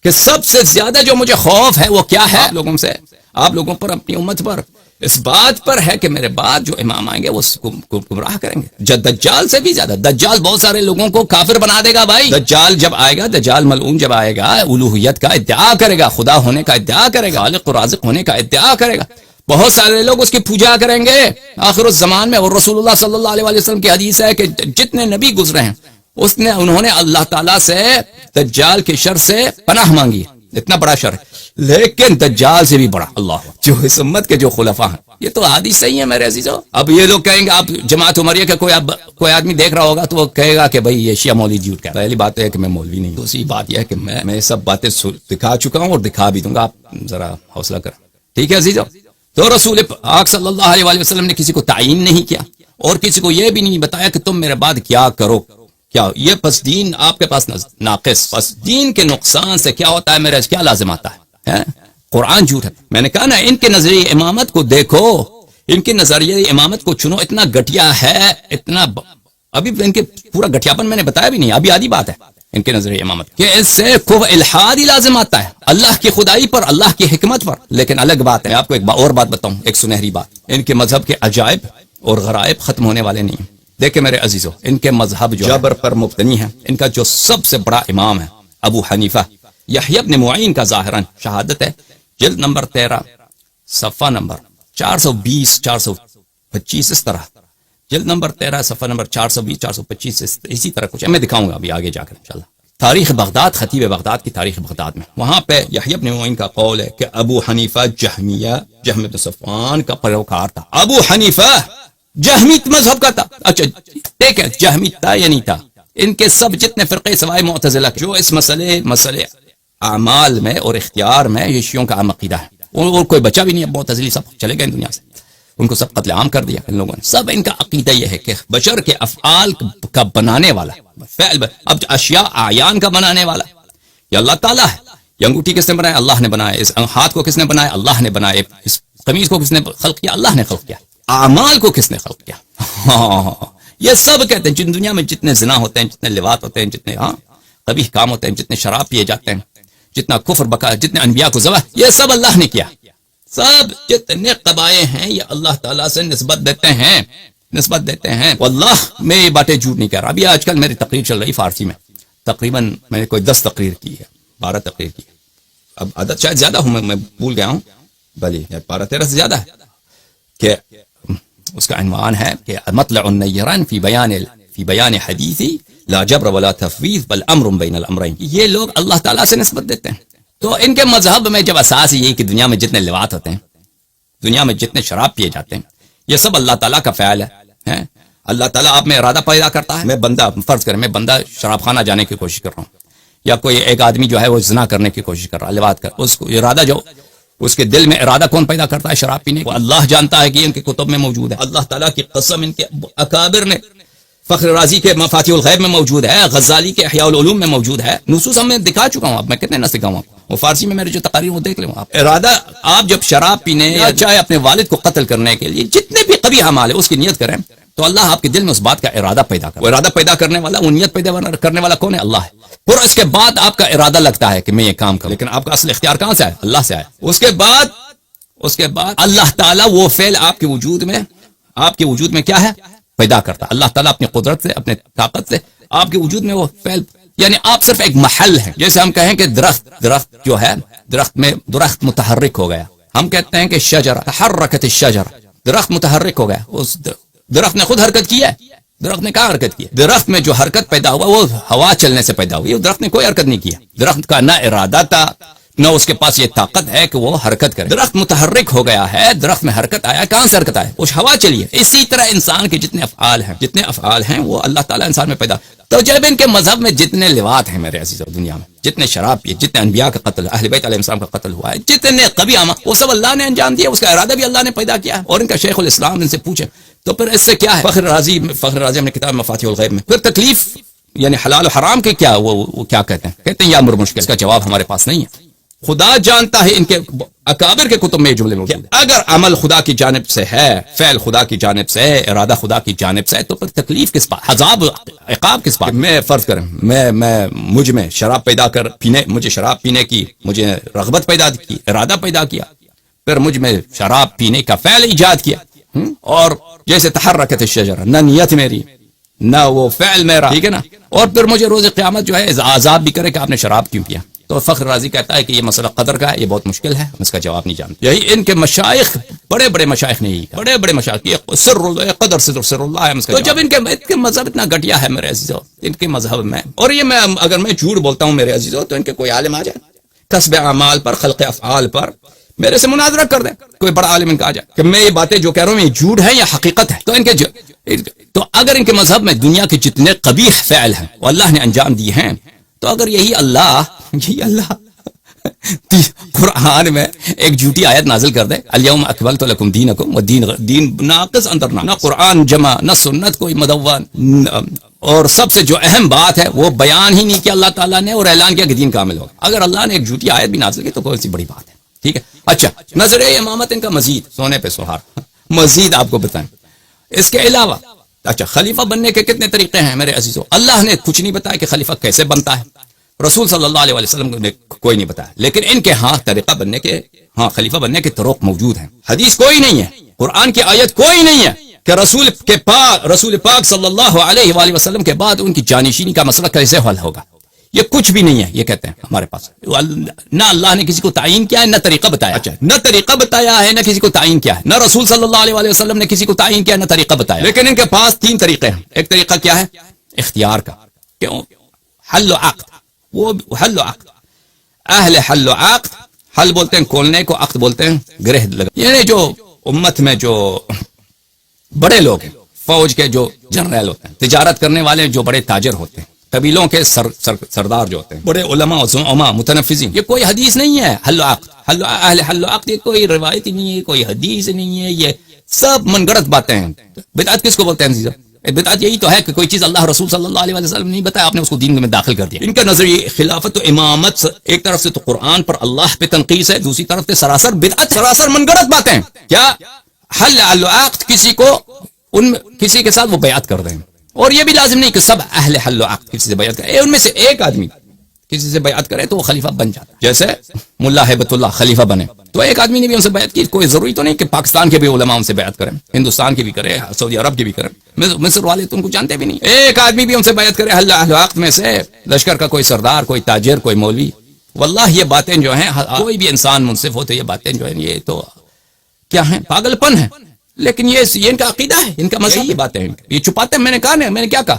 کہ سب سے زیادہ جو مجھے خوف ہے وہ کیا ہے؟ آپ لوگوں پر، اپنی امت پر، اس بات پر ہے کہ میرے بعد جو امام آئیں گے وہ گمراہ کریں گے. دجال سے بھی زیادہ. دجال بہت سارے لوگوں کو کافر بنا دے گا بھائی. دجال جب آئے گا، دجال ملعون جب آئے گا، الوہیت کا ادعا کرے گا، خدا ہونے کا ادعا کرے گا، خالق و رازق ہونے کا ادعا کرے گا. بہت سارے لوگ اس کی پوجا کریں گے آخر الزمان میں. اور رسول اللہ صلی اللہ علیہ وسلم کی حدیث ہے کہ جتنے نبی گزرے ہیں انہوں نے اللہ تعالیٰ سے دجال کے شر سے پناہ مانگی. اتنا بڑا شر ہے، لیکن دجال سے بھی بڑا اللہ جو اس امت کے جو خلفاء ہیں. یہ تو حدیث صحیح ہے میرے عزیزو. اب یہ لوگ کہیں گے، آپ جماعت عمریہ کا کوئی آدمی دیکھ رہا ہوگا تو وہ کہے گا کہ بھئی یہ شیعہ مولوی جھوٹ کہہ رہا ہے. پہلی بات ہے کہ میں مولوی نہیں. دوسری بات یہ ہے کہ میں سب باتیں دکھا چکا ہوں اور دکھا بھی دوں گا. آپ ذرا حوصلہ کریں، ٹھیک ہے عزیزو. تو رسول پاک صلی اللہ علیہ وآلہ وسلم نے کسی کو تعین نہیں کیا اور کسی کو یہ بھی نہیں بتایا کہ تم میرے بعد کیا کرو. کیا یہ پس دین آپ کے پاس ناقص؟ پس دین کے نقصان سے کیا ہوتا ہے؟ میرے کیا لازم آتا ہے؟ قرآن جھوٹ ہے. میں نے کہا نا، ان کے نظریہ امامت کو دیکھو، ان کے نظریہ امامت کو چنو. اتنا گٹیا ہے، اتنا ابھی ان کے پورا گٹیاپن میں نے بتایا بھی نہیں. ابھی آدھی بات ہے ان کے نظریہ امامت کہ اس سے کوئی الحاد ہی لازم آتا ہے اللہ کی خدائی پر، اللہ کی حکمت پر. لیکن الگ بات ہے، آپ کو ایک اور بات بتاؤں، ایک سنہری بات. ان کے مذہب کے عجائب اور غرائب ختم ہونے والے نہیں ہیں. دیکھیں میرے عزیزو، ان کے مذہب جو جبر پر مبتنی ہے، ان کا جو سب سے بڑا امام ہے ابو حنیفہ، یحییٰ بن معین کا ظاہراً شہادت ہے، جلد نمبر 13 صفحہ نمبر 420 425 اس طرح. جلد نمبر 13 صفحہ نمبر 420 425 اسی طرح کچھ میں دکھاؤں گا ابھی آگے جا کر انشاءاللہ. تاریخ بغداد، خطیب بغداد کی تاریخ بغداد میں وہاں پہ یحییٰ بن معین کا قول ہے کہ ابو حنیفہ جہم بن صفوان کا پیروکار تھا. ابو حنیفہ جہمی مذہب کا تھا. اچھا ٹھیک ہے، جہمی تھا یا نہیں تھا؟ ان کے سب جتنے فرقے سوائے معتزلہ کے جو اس مسئلے اعمال میں اور اختیار میں یہ شیعوں کا عام عقیدہ ہے. اور کوئی بچا بھی نہیں ہے، معتزلی سب چلے گئے دنیا سے، ان کو سب قتل عام کر دیا ان لوگوں نے. سب ان کا عقیدہ یہ ہے کہ بشر کے افعال کا بنانے والا، فعل اب اشیاء اعیان کا بنانے والا یہ اللہ تعالیٰ ہے. یہ انگوٹھی کس نے بنایا؟ اللہ نے بنایا. اس ہاتھ کو کس نے بنایا؟ اللہ نے بنایا. اس قمیض کو کس نے خلق کیا؟ اللہ نے خلق کیا. اعمال کو کس نے خلق کیا؟ یہ سب کہتے ہیں دنیا میں جتنے زنا ہوتے ہیں، جتنے لواط ہوتے ہیں، جتنے قبیح کام ہوتے ہیں، جتنے شراب پیے جاتے ہیں، جتنا کفر بکا، جتنے انبیاء کو ذبح، یہ سب اللہ نے کیا. سب جتنے قبائل ہیں یہ اللہ تعالیٰ سے نسبت دیتے ہیں. واللہ میں یہ باتیں جھوٹ نہیں کہہ رہا. ابھی آج کل میری تقریر چل رہی فارسی میں، تقریباً میں نے کوئی 10 تقریر کی ہے، 12 تقریر کی ہے. اب عدد شاید زیادہ ہوں، میں بھول گیا ہوں، بلی 12-13 سے زیادہ ہے. کہ اس کا عنوان ہے کہ مطلع النیران فی بیان حدیثی لا جبر ولا تفویض بل امر بین الامرین. یہ لوگ اللہ تعالیٰ سے نسبت دیتے ہیں. تو ان کے مذہب میں جب اساس یہی کہ دنیا میں جتنے لواط ہوتے ہیں، دنیا میں جتنے شراب پیے جاتے ہیں، یہ سب اللہ تعالیٰ کا فعل ہے. اللہ تعالیٰ آپ میں ارادہ پیدا کرتا ہے. میں بندہ، فرض کریں میں بندہ شراب خانہ جانے کی کوشش کر رہا ہوں، یا کوئی ایک آدمی جو ہے وہ زنا کرنے کی کوشش کر رہا ہے، لواط کر، اس کو ارادہ جو اس کے دل میں ارادہ کون پیدا کرتا ہے شراب پینے کو؟ اللہ جانتا ہے کہ ان کے کتب میں موجود ہے. اللہ تعالیٰ کی قسم ان کے اکابر نے، فخر رازی کے مفاتیح الغیب میں موجود ہے، غزالی کے احیاء العلوم میں موجود ہے. نصوص ہم میں دکھا چکا ہوں، اب میں کتنے نہ سکھاؤں آپ وہ فارسی میں میرے جو تقاریر وہ دیکھ لیں. آپ ارادہ، آپ جب شراب پینے یا چاہے اپنے والد کو قتل کرنے کے لیے جتنے بھی قبیح اعمال ہے اس کی نیت کریں تو اللہ آپ کے دل میں اس بات کا ارادہ پیدا کرے. وہ ارادہ پیدا کرنے والا، وہ نیت پیدا کرنے والا کون ہے؟ اللہ ہے. پھر اس کے بعد آپ کا ارادہ لگتا ہے کہ میں یہ کام کروں، لیکن آپ کا اصل اختیار کہاں سے ہے؟ اللہ سے ہے. اس کے بعد اللہ تعالیٰ وہ فعل آپ کے وجود میں کیا ہے؟ پیدا کرتا. اللہ تعالیٰ اپنی قدرت سے، اپنے طاقت سے آپ کے وجود میں وہ فعل، یعنی آپ صرف ایک محل ہے. جیسے ہم کہیں کہ درخت جو ہے، درخت متحرک ہو گیا. ہم کہتے ہیں کہ شجرہ تحرکت الشجرہ، درخت متحرک ہو گیا. اس درخت نے خود حرکت کی ہے؟ درخت نے کہاں حرکت کی ہے؟ درخت میں جو حرکت پیدا ہوا وہ ہوا چلنے سے پیدا ہوئی. درخت نے کوئی حرکت نہیں کی ہے. درخت کا نہ ارادہ تھا، نہ اس کے پاس یہ طاقت ہے کہ وہ حرکت کرے. درخت متحرک ہو گیا ہے، درخت میں حرکت آیا. کہاں سے حرکت آیا؟ اس ہوا چلی ہے. اسی طرح انسان کے جتنے افعال ہیں وہ اللہ تعالیٰ انسان میں پیدا. تو جب ان کے مذہب میں جتنے لواط ہیں میرے عزیزو، دنیا میں جتنے شراب پیے، جتنے انبیاء کا قتل، اہل بیت علیہ السلام کا قتل ہوا ہے، جتنے قبیح اعمال، وہ سب اللہ نے انجام دیا. اس کا ارادہ بھی اللہ نے پیدا کیا. اور ان کا شیخ الاسلام ان سے پوچھے تو پھر اس سے کیا ہے؟ فخر رازی اپنے کتاب مفاتیح الغیب میں پھر تکلیف یعنی حلال و حرام کے کیا وہ کیا کہتے ہیں یہ امر مشکل. اس کا جواب ہمارے پاس نہیں ہے. خدا جانتا ہے، ان کے اکابر کے کتب میں جملے موجود ہیں. اگر عمل خدا کی جانب سے ہے، فعل خدا کی جانب سے ہے، ارادہ خدا کی جانب سے ہے، تو پھر تکلیف کس بات، عذاب عقاب کس بات؟ میں فرض کریں مجھ میں شراب مجھے شراب پینے کی مجھے رغبت پیدا کی، ارادہ پیدا کیا، پھر مجھ میں شراب پینے کا فعل ایجاد کیا، اور جیسے تحرکت الشجرہ، نہ نیت میری نہ وہ فعل میرا، ٹھیک ہے نا، اور پھر مجھے روز قیامت جو ہے عذاب بھی کرے کہ آپ نے شراب کیوں پیا. تو فخر رازی کہتا ہے کہ یہ مسئلہ قدر کا ہے، یہ بہت مشکل ہے، ہم اس کا جواب نہیں جانتے. یہی ان کے مشائخ، بڑے مشائخ نے بڑے مشائخ، یہ سر اللہ قدر سر اللہ ہے. تو جب ان کے مذہب اتنا گھٹیا ہے میرے عزیزو، ان کے مذہب میں، اور یہ اگر میں جھوٹ بولتا ہوں میرے عزیزو تو ان کے کوئی عالم آ جائے کسب اعمال پر، خلق افعال پر میرے سے مناظرہ کر دیں. کوئی بڑا عالم ان کا آ جائے کہ میں یہ باتیں جو کہہ رہا ہوں یہ جھوٹ ہے یا حقیقت ہے. تو اگر ان کے مذہب میں دنیا کے جتنے قبیح فعل ہیں وہ اللہ نے انجام دیے ہیں، تو اگر یہی اللہ قرآن میں ایک جھوٹی آیت نازل کر دے، الیوم اکملت لکم دینکم، و دین ناقص اندر نہ قرآن جمع نہ سنت کوئی مدون، اور سب سے جو اہم بات ہے وہ بیان ہی نہیں کیا اللہ تعالیٰ نے، اور اعلان کیا کہ دین کامل ہوگا. اگر اللہ نے ایک جھوٹی آیت بھی نازل کی تو کوئی سی بڑی بات ہے. ٹھیک ہے. اچھا، نظر امامت ان کا مزید سونے پہ سہار، مزید آپ کو بتائیں اس کے علاوہ. اچھا، خلیفہ بننے کے کتنے طریقے ہیں میرے عزیزو؟ اللہ نے کچھ نہیں بتایا کہ خلیفہ کیسے بنتا ہے، رسول صلی اللہ علیہ وسلم نے کوئی نہیں بتایا، لیکن ان کے طریقہ بننے کے، خلیفہ بننے کے طرق موجود ہیں. حدیث کوئی نہیں ہے، قرآن کی آیت کوئی نہیں ہے کہ رسول پاک صلی اللہ علیہ وآلہ وسلم کے بعد ان کی جانشینی کا مسئلہ کیسے حل ہوگا. یہ کچھ بھی نہیں ہے. یہ کہتے ہیں ہمارے پاس نہ اللہ نے کسی کو تعین کیا ہے، نہ طریقہ بتایا. اچھا، نہ طریقہ بتایا ہے، نہ کسی کو تعین کیا ہے، نہ رسول صلی اللہ علیہ وآلہ وسلم نے کسی کو تعین کیا، نہ طریقہ بتایا. لیکن ان کے پاس 3 طریقے ہیں. ایک طریقہ کیا ہے؟ اختیار کا. کیوں؟ حل و عقد. وہ حل و عقد، اہل حل و عقد، حل بولتے ہیں کھولنے کو، عقد بولتے ہیں گرہ لگا. یعنی جو امت میں جو بڑے لوگ ہیں، فوج کے جو جنرل ہوتے ہیں، تجارت کرنے والے جو بڑے تاجر ہوتے ہیں، قبیلوں کے سردار جو ہوتے ہیں، بڑے علماء و متنفذین، یہ کوئی حدیث نہیں ہے. حل و عقد، اہل حل و عقد، یہ کوئی روایت نہیں ہے، کوئی حدیث نہیں ہے، یہ سب من گڑت باتیں ہیں. بدعت کس کو بولتے ہیں عزیزو؟ بدعت یہی تو ہے کہ کوئی چیز اللہ رسول صلی اللہ علیہ وسلم نہیں بتایا، آپ نے اس کو دین میں داخل کر دیا. ان کا نظریہ خلافت و امامت ایک طرف سے تو قرآن پر اللہ پہ تنقیص ہے، دوسری طرف سے سراسر بدعت، سراسر من گڑت باتیں. کیا حل العقد کسی کے ساتھ وہ بیعت کر دیں، اور یہ بھی لازم نہیں کہ سب اہل حل و عقد کسی سے بیعت کریں. ان میں سے ایک آدمی کسی سے بیعت کرے تو وہ خلیفہ بن جاتا ہے. جیسے ملا ہیبت اللہ خلیفہ بنے تو ایک آدمی نے بھی ان سے بیعت کی. کوئی ضروری تو نہیں کہ پاکستان کے بھی علماء ان سے بیعت کریں, ہندوستان کے بھی کرے, سعودی عرب کے بھی کریں, مصر والے تو ان کو جانتے بھی نہیں. ایک آدمی بھی ان سے بیعت کرے اہل وقت میں سے, لشکر کا کوئی سردار, کوئی تاجر, کوئی مولوی. واللہ یہ باتیں جو ہیں, کوئی بھی انسان منصف ہو تو یہ باتیں جو ہیں یہ تو کیا ہیں, پاگل پن ہے. لیکن یہ ان کا عقیدہ ہے, ان کا مذہب. یہ باتیں یہ چھپاتے ہیں. میں نے کہا نا, میں نے کیا کہا,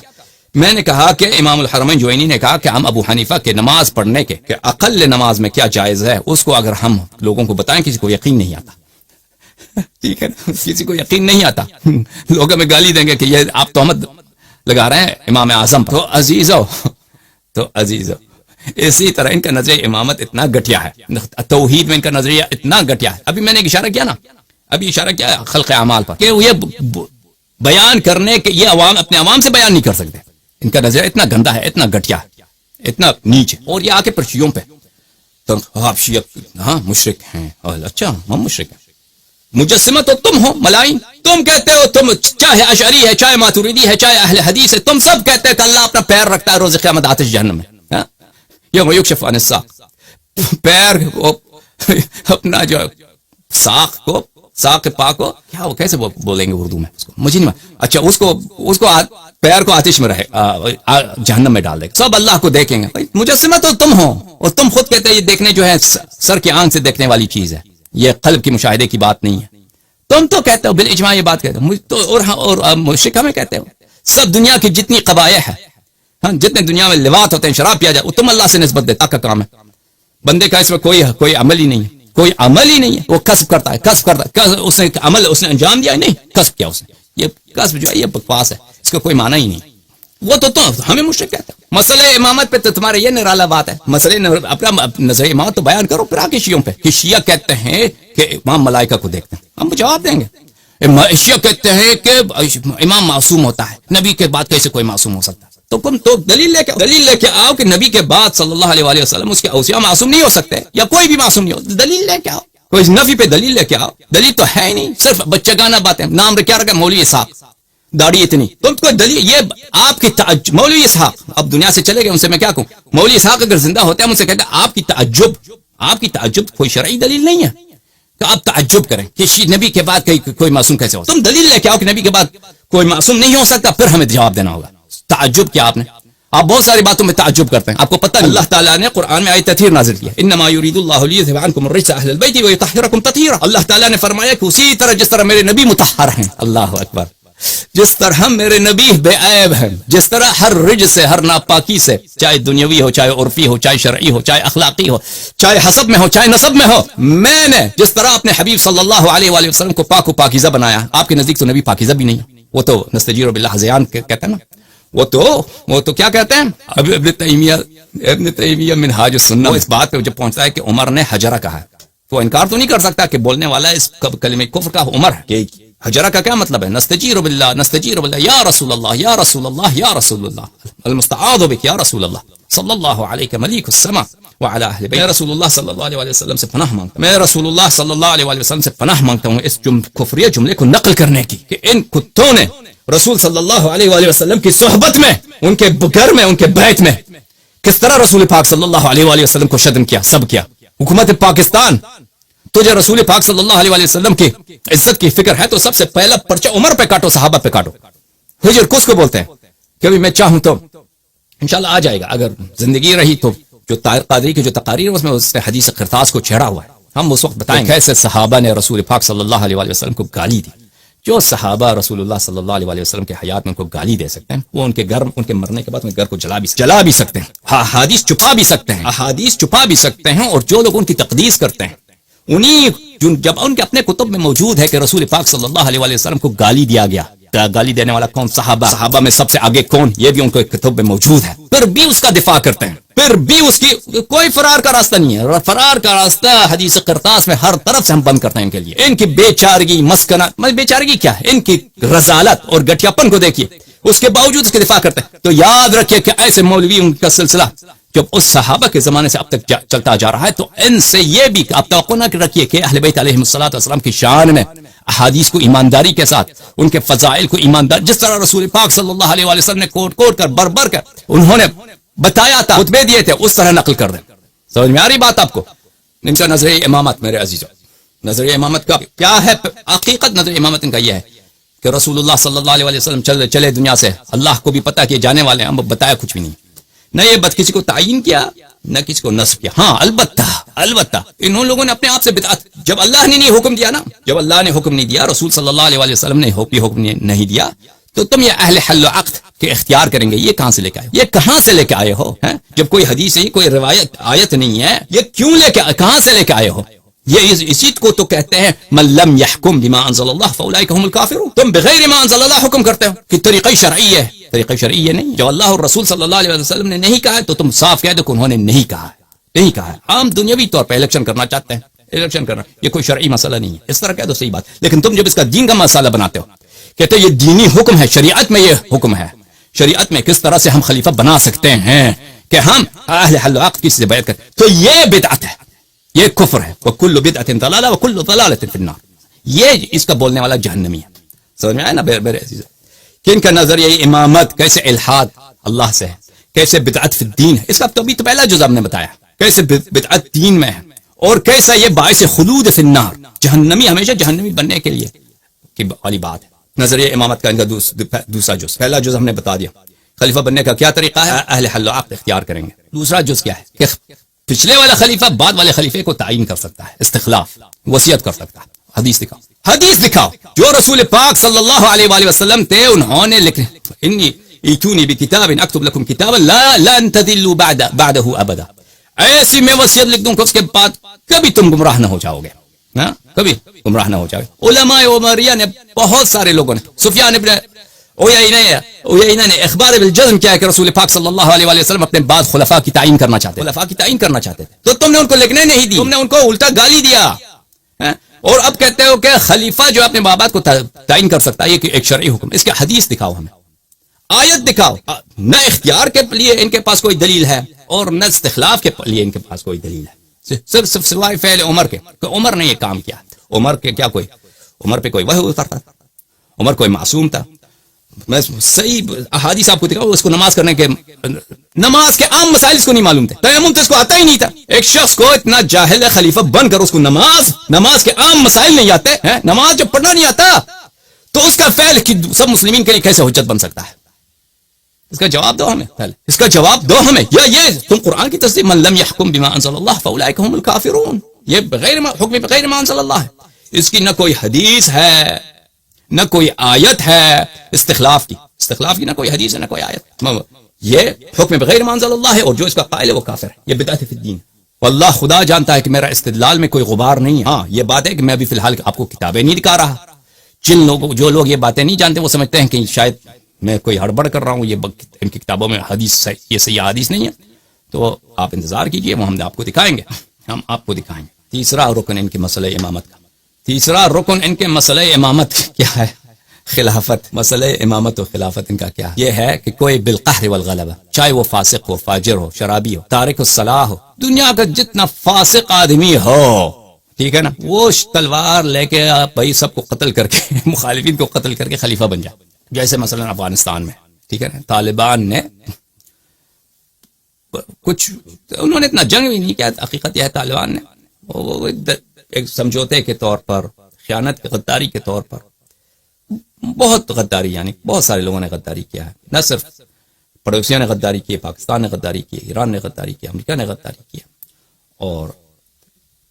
میں نے کہا کہ امام الحرمین جوینی نے کہا کہ ہم ابو حنیفہ کے نماز پڑھنے کے کہ اقل نماز میں کیا جائز ہے, اس کو اگر ہم لوگوں کو بتائیں, کسی کو یقین نہیں آتا. ٹھیک ہے, کسی کو یقین نہیں آتا. لوگ ہمیں گالی دیں گے کہ یہ آپ تہمت لگا رہے ہیں امام اعظم پر. تو عزیزو اسی طرح ان کا نظریہ امامت اتنا گھٹیا ہے, توحید میں ان کا نظریہ اتنا گھٹیا ہے. ابھی میں نے اشارہ کیا نا, ابھی اشارہ کیا خلق اعمال پر, کہ یہ بیان کرنے کے یہ عوام اپنے عوام سے بیان نہیں کر سکتے. ان کا نظریہ اتنا گندا ہے, اتنا گھٹیا ہے, اتنا نیچ ہے. اور یہ آ کے پرچیوں پہ تو آپ شیعہ ہاں مشرک ہیں, اچھا ہم مشرک ہیں. مجسمہ تو تم ہو ملائن, تم کہتے ہو, تم چاہے اشعری ہے, چاہے ماتوریدی ہے, چاہے اہل حدیث ہے, تم سب کہتے ہیں کہ اللہ اپنا پیر رکھتا ہے روز قیامت آتش جہنم میں. یوم یکشف عن الساق, پیر کو اپنا جو ساق کو, ساق پاک کو کیا وہ کیسے بولیں گے اردو میں اس کو, مجھے نہیں. اچھا اس کو پیر کو آتش میں رہے جہنم میں ڈال دے. سب اللہ کو دیکھیں گے. مجسمہ تو تم ہو, اور تم خود کہتے ہیں یہ دیکھنے جو ہے سر کی آنکھ سے دیکھنے والی چیز ہے, یہ قلب کی مشاہدے کی بات نہیں ہے. تم تو کہتے ہو بالاجماع یہ بات کہتے ہو, اور مشرک ہمیں کہتے ہو. سب دنیا کی جتنی قبائح ہے, ہاں جتنے دنیا میں لواط ہوتے ہیں, شراب پیا جائے, تم اللہ سے نسبت دیتا کا کام ہے. بندے کا اس میں کوئی عمل ہی نہیں ہے, کوئی عمل ہی نہیں ہے. وہ کسب کرتا ہے, اس نے عمل اس نے انجام دیا نہیں, کسب کیا اس نے. یہ کسب جو ہے یہ بکواس ہے, اس کا کوئی معنی ہی نہیں. وہ تو ہمیں مشرک کہتے ہیں. مسئلہ امامت پہ تو تمہارے یہ نرالا بات ہے. مسئلہ اپنا نظریہ امامت تو بیان کرو, پھر آگے شیعوں پہ کہ شیعہ کہتے ہیں کہ امام ملائکہ کو دیکھتے ہیں. ہم جواب دیں گے. شیعہ کہتے ہیں کہ امام معصوم ہوتا ہے, نبی کے بعد کیسے کوئی معصوم ہو سکتا ہے. تو تم تو دلیل لے کے آؤ کہ نبی کے بعد صلی اللہ علیہ وآلہ وسلم اس کے اوصیاء معصوم نہیں ہو سکتے, یا کوئی بھی معصوم نہیں ہو. دلیل لے کے آؤ, کوئی نفی پہ دلیل لے کے آؤ. دلیل تو ہے ہی نہیں, صرف بچہ گانا باتیں. نام کیا رکھا, مولوی اسحاق, داڑھی اتنی. تم کوئی دلیل, یہ آپ کی مولوی اسحاق اب دنیا سے چلے گئے, ان سے میں کیا کہوں. مولوی اسحاق اگر زندہ ہوتے ہیں, مجھ سے کہتے ہیں آپ کی تعجب کوئی شرعی دلیل نہیں ہے کہ آپ تعجب کریں کہ نبی کے بعد کوئی معصوم کیسے ہو. تم دلیل لے کے آؤ کہ نبی کے بعد کوئی معصوم نہیں ہو سکتا, پھر ہمیں جواب دینا ہوگا. تعجب کیا آپ بہت ساری باتوں میں تعجب کرتے ہیں. آپ کو پتہ نہیں, اللہ تعالیٰ نے قرآن میں آیت تطہیر نازل کیا, انما یرید اللہ لیذهب عنکم الرجس اہل البیت ویطہرکم تطہیرا. اللہ تعالیٰ نے فرمایا کہ اسی طرح جس طرح میرے نبی مطہر ہیں, اللہ اکبر, جس طرح میرے نبی بے عیب ہیں, جس طرح ہر رجس سے, ہر ناپاکی سے, چاہے دنیاوی ہو, چاہے عرفی ہو, چاہے شرعی ہو, چاہے اخلاقی ہو, چاہے حسب میں ہو, چاہے نسب میں ہو, میں نے جس طرح اپنے حبیب صلی اللہ علیہ وآلہ وسلم کو پاک و پاکیزہ بنایا. آپ کے نزدیک تو نبی پاکیزہ بھی نہیں, وہ تو نستجیر باللہ ہذیان کہتے ہیں نا. وہ تو کیا کہتے ہیں. ابن تیمیہ منہاج السنہ اس بات پہ جب پہنچتا ہے کہ عمر نے حجرہ کہا ہے, تو انکار تو نہیں کر سکتا کہ بولنے والا اس کلمہ کفر کا عمر ہے. کہ حجرہ کا کیا مطلب ہے؟ نستجیر باللہ یا رسول اللہ یا رسول اللہ یا رسول اللہ المستعاذ بک یا رسول اللہ صلی اللہ علیہ ملیک السماء وعلی اہل بیت. میں رسول اللہ صلی اللہ علیہ وسلم سے پناہ مانگتا ہوں, میں رسول اللہ صلی اللہ علیہ وسلم سے پناہ مانگتا ہوں اس کفریہ جملے کو نقل کرنے کی کہ ان کتوں نے رسول صلی اللہ علیہ وآلہ وسلم کی صحبت میں, ان کے گھر میں, ان کے بیت میں کس طرح رسول پاک صلی اللہ علیہ وآلہ وسلم کو شتم کیا, سب کیا. حکومت پاکستان تجھے رسول پاک صلی اللہ علیہ وآلہ وسلم کی عزت کی فکر ہے تو سب سے پہلا پرچہ عمر پہ کاٹو, صحابہ پہ کاٹو. ہجر کس کو بولتے ہیں کہ میں چاہوں تو انشاءاللہ آ جائے گا, اگر زندگی رہی تو جو قادری کی جو تقاریر اس میں اس نے حدیث قرطاس کو چھیڑا ہوا ہے. ہم اس وقت بتائیں کیسے صحابہ نے رسول پاک صلی اللہ علیہ وآلہ وسلم کو گالی دی. جو صحابہ رسول اللہ صلی اللہ علیہ وآلہ وسلم کے حیات میں ان کو گالی دے سکتے ہیں, وہ ان کے گھر, ان کے مرنے کے بعد ان کے گھر کو جلا بھی سکتے ہیں, احادیث چھپا بھی سکتے ہیں. اور جو لوگ ان کی تقدیس کرتے ہیں انہیں جب ان کے اپنے کتب میں موجود ہے کہ رسول پاک صلی اللہ علیہ وآلہ وسلم کو گالی دیا گیا, گالی دینے والا کون؟ صحابہ میں سب سے آگے کون؟ یہ بھی ان کو کتب میں موجود ہے. پھر بھی اس کا دفاع کرتے ہیں, پھر بھی اس کی کوئی فرار کا راستہ نہیں ہے. فرار کا راستہ حدیث قرطاس میں ہر طرف سے ہم بند کرتے ہیں ان کے لیے. ان کی بیچارگی, مسکنت, بیچارگی کیا ہے, ان کی رذالت اور گٹھیاپن کو دیکھیے, اس کے باوجود اس کے دفاع کرتے ہیں. تو یاد رکھیے کہ ایسے مولوی ان کا سلسلہ جب اس صحابہ کے زمانے سے اب تک چلتا جا رہا ہے, تو ان سے یہ بھی آپ توقع نہ رکھیے کہ اہل بیت علیہ الصلوۃ والسلام کی شان میں احادیث کو ایمانداری کے ساتھ, ان کے فضائل کو ایماندار, جس طرح رسول پاک صلی اللہ علیہ وسلم نے کوٹ کر بر کر انہوں نے بتایا تھا، خطبے دیے تھے، اس طرح نقل کر دیں. سمجھ میں آ رہی بات آپ کو؟ ان کا نظریہ امامت میرے عزیزوں، نظریہ امامت کا کیا ہے حقیقت؟ نظریہ امامت ان کا یہ ہے کہ رسول اللہ صلی اللہ علیہ وسلم چلے دنیا سے، اللہ کو بھی پتا کہ جانے والے ہیں، ہم بتایا کچھ بھی نہیں، نہ یہ بات کسی کو تعین کیا نہ کسی کو نصب کیا. ہاں البتہ انہوں لوگوں نے اپنے آپ سے بدعت، جب اللہ نے نہیں حکم دیا نا، جب اللہ نے حکم نہیں دیا، رسول صلی اللہ علیہ وسلم نے حکم نہیں دیا، تو تم یہ اہل حل و عقد کے اختیار کریں گے، یہ کہاں سے لے کے آئے؟ یہ کہاں سے لے کے آئے ہو؟ جب کوئی حدیث نہیں، کوئی روایت آیت نہیں ہے، یہ کیوں کہاں سے لے کے آئے ہو؟ یہ اسی کو تو کہتے ہیں من لم يحكم بما انزل الله فاولئك هم الكافرون. تم بغیر ما انزل اللہ حکم کرتے ہو کہ طریقہ شرعی ہے، طریقہ شرعی ہے نہیں. جب اللہ اور رسول صلی اللہ علیہ وسلم نے نہیں کہا ہے تو تم صاف کہہ دو کہ انہوں نے نہیں کہا ہے. عام دنیاوی طور پہ الیکشن کرنا چاہتے ہیں، الیکشن کرنا یہ کوئی شرعی مسئلہ نہیں ہے، اس طرح کہہ دو صحیح بات. لیکن تم جب اس کا دین کا مسئلہ بناتے ہو، کہتے ہو یہ دینی حکم ہے، شریعت میں یہ حکم ہے، شریعت میں کس طرح سے ہم خلیفہ بنا سکتے ہیں کہ ہم اہل حل و عقد کی سے بیعت کریں، تو یہ بدعت ہے، یہ کفر ہے. وکل بدعت ضلالہ وکل ضلالۃ فی النار. یہ اس کا بولنے والا جہنمی ہے. سمجھ میں آیا نا میرے عزیز؟ کہ ان کا نظریہ امامت کیسے الحاد اللہ سے ہے، کیسے بدعت فی الدین ہے. اس کا تو پہلا جزء ہم نے بتایا کیسے بدعت دین میں ہے، اور کیسا یہ باعث خلود فی النار، جہنمی ہمیشہ جہنمی بننے کے لیے کی والی بات ہے. نظریہ امامت کا ان کا دوسرا جز، پہلا جز ہم نے بتا دیا خلیفہ بننے کا کیا طریقہ ہے، اہل حل و عقد اختیار کریں گے. دوسرا جز کیا ہے کہ پچھلے والا خلیفہ بعد والے خلیفے کو تعین کر سکتا ہے، استخلاف، وصیت کر سکتا ہے. حدیث دکھاؤ جو رسول پاک صلی اللہ علیہ وآلہ وسلم تھے، انہوں نے لکھے انی ایتونی بکتاب اکتب لکم کتابا لن تضلوا بعدہ ابدا. ایسی میں وصیت لکھ دوں کہ اس کے بعد کبھی تم گمراہ نہ ہو جاؤ گے، کبھی گمراہ نہ ہو جاؤ گے. علماء عمریہ نے بہت سارے لوگوں نے، سفیان ابن عیینہ نے اخبار بالجزم کیا ہے کہ رسول پاک صلی اللہ علیہ وآلہ وسلم اپنے بعد خلفاء کی تعین کرنا چاہتے تھے، تو تم نے ان کو لکھنے نہیں دی، تم نے ان کو الٹا گالی دیا، اور اب کہتے ہو کہ خلیفہ جو اپنے بابات کو تعین کر سکتا ہے، یہ ایک شرعی حکم. اس کے حدیث دکھاؤ، ہمیں آیت دکھاؤ. نہ اختیار کے لیے ان کے پاس کوئی دلیل ہے اور نہ استخلاف کے لیے ان کے پاس کوئی دلیل ہے، صرف سوائے فعل عمر کے کہ عمر نے یہ کام کیا. عمر کے کیا کوئی عمر پہ کوئی وحی اترتا تھا؟ عمر کوئی معصوم تھا؟ میں صحیح احادیث آپ کو دکھاؤں، اس کو نماز کے عام مسائل اس کو نہیں معلوم تھے، تیمم تو اس کو آتا ہی نہیں تھا. ایک شخص کو اتنا جاہل ہے خلیفہ بن کر اس کو نماز کے عام مسائل نہیں آتے ہیں، نماز جب پڑھنا نہیں آتا تو اس کا فعل سب مسلمین کے لیے کیسے حجت بن سکتا ہے؟ اس کا جواب دو ہمیں، پہلے اس کا جواب دو ہمیں. یا یہ تم قرآن کی تصدیق من لم يحكم بما انزل الله فاولئك هم الكافرون، یہ حکم بغیر ما انزل اللہ ہے. اس کی نہ کوئی حدیث ہے نہ کوئی آیت ہے، استخلاف کی نہ کوئی حدیث ہے نہ کوئی آیت. یہ حکم بغیر ما انزل اللہ ہے، اور جو اس کا قائل ہے وہ کافر ہے، یہ بدعت فی الدین. واللہ خدا جانتا ہے کہ میرا استدلال میں کوئی غبار نہیں ہے. ہاں یہ بات ہے کہ میں ابھی فی الحال آپ کو کتابیں نہیں دکھا رہا. جو لوگ یہ باتیں نہیں جانتے وہ سمجھتے ہیں کہ شاید میں کوئی ہڑبڑ کر رہا ہوں، یہ ان کی کتابوں میں حدیث یہ صحیح حدیث نہیں ہے. تو آپ انتظار کیجئے، وہ ہم آپ کو دکھائیں گے، ہم آپ کو دکھائیں گے. تیسرا رکن ان کے مسئلہ امامت کیا ہے؟ خلافت. مسئلہ امامت و خلافت ان کا کیا ہے؟ یہ ہے کہ کوئی بالقہر والغلبہ، چاہے وہ فاسق ہو، فاجر ہو، شرابی ہو، تارک الصلاح ہو، دنیا کا جتنا فاسق آدمی ہو، ٹھیک ہے نا، وہ تلوار لے کے بھائی سب کو قتل کر کے مخالفین کو قتل کر کے خلیفہ بن جائے. جیسے مثلا افغانستان میں، ٹھیک ہے نا، طالبان نے انہوں نے اتنا جنگ بھی نہیں کیا. حقیقت یہ ہے طالبان نے ایک سمجھوتے کے طور پر، خیانت غداری کے طور پر بہت غداری، یعنی بہت سارے لوگوں نے غداری کیا ہے. نہ صرف پڑوسیوں نے غداری کی، پاکستان نے غداری کی، ایران نے غداری کی، امریکہ نے غداری کی، اور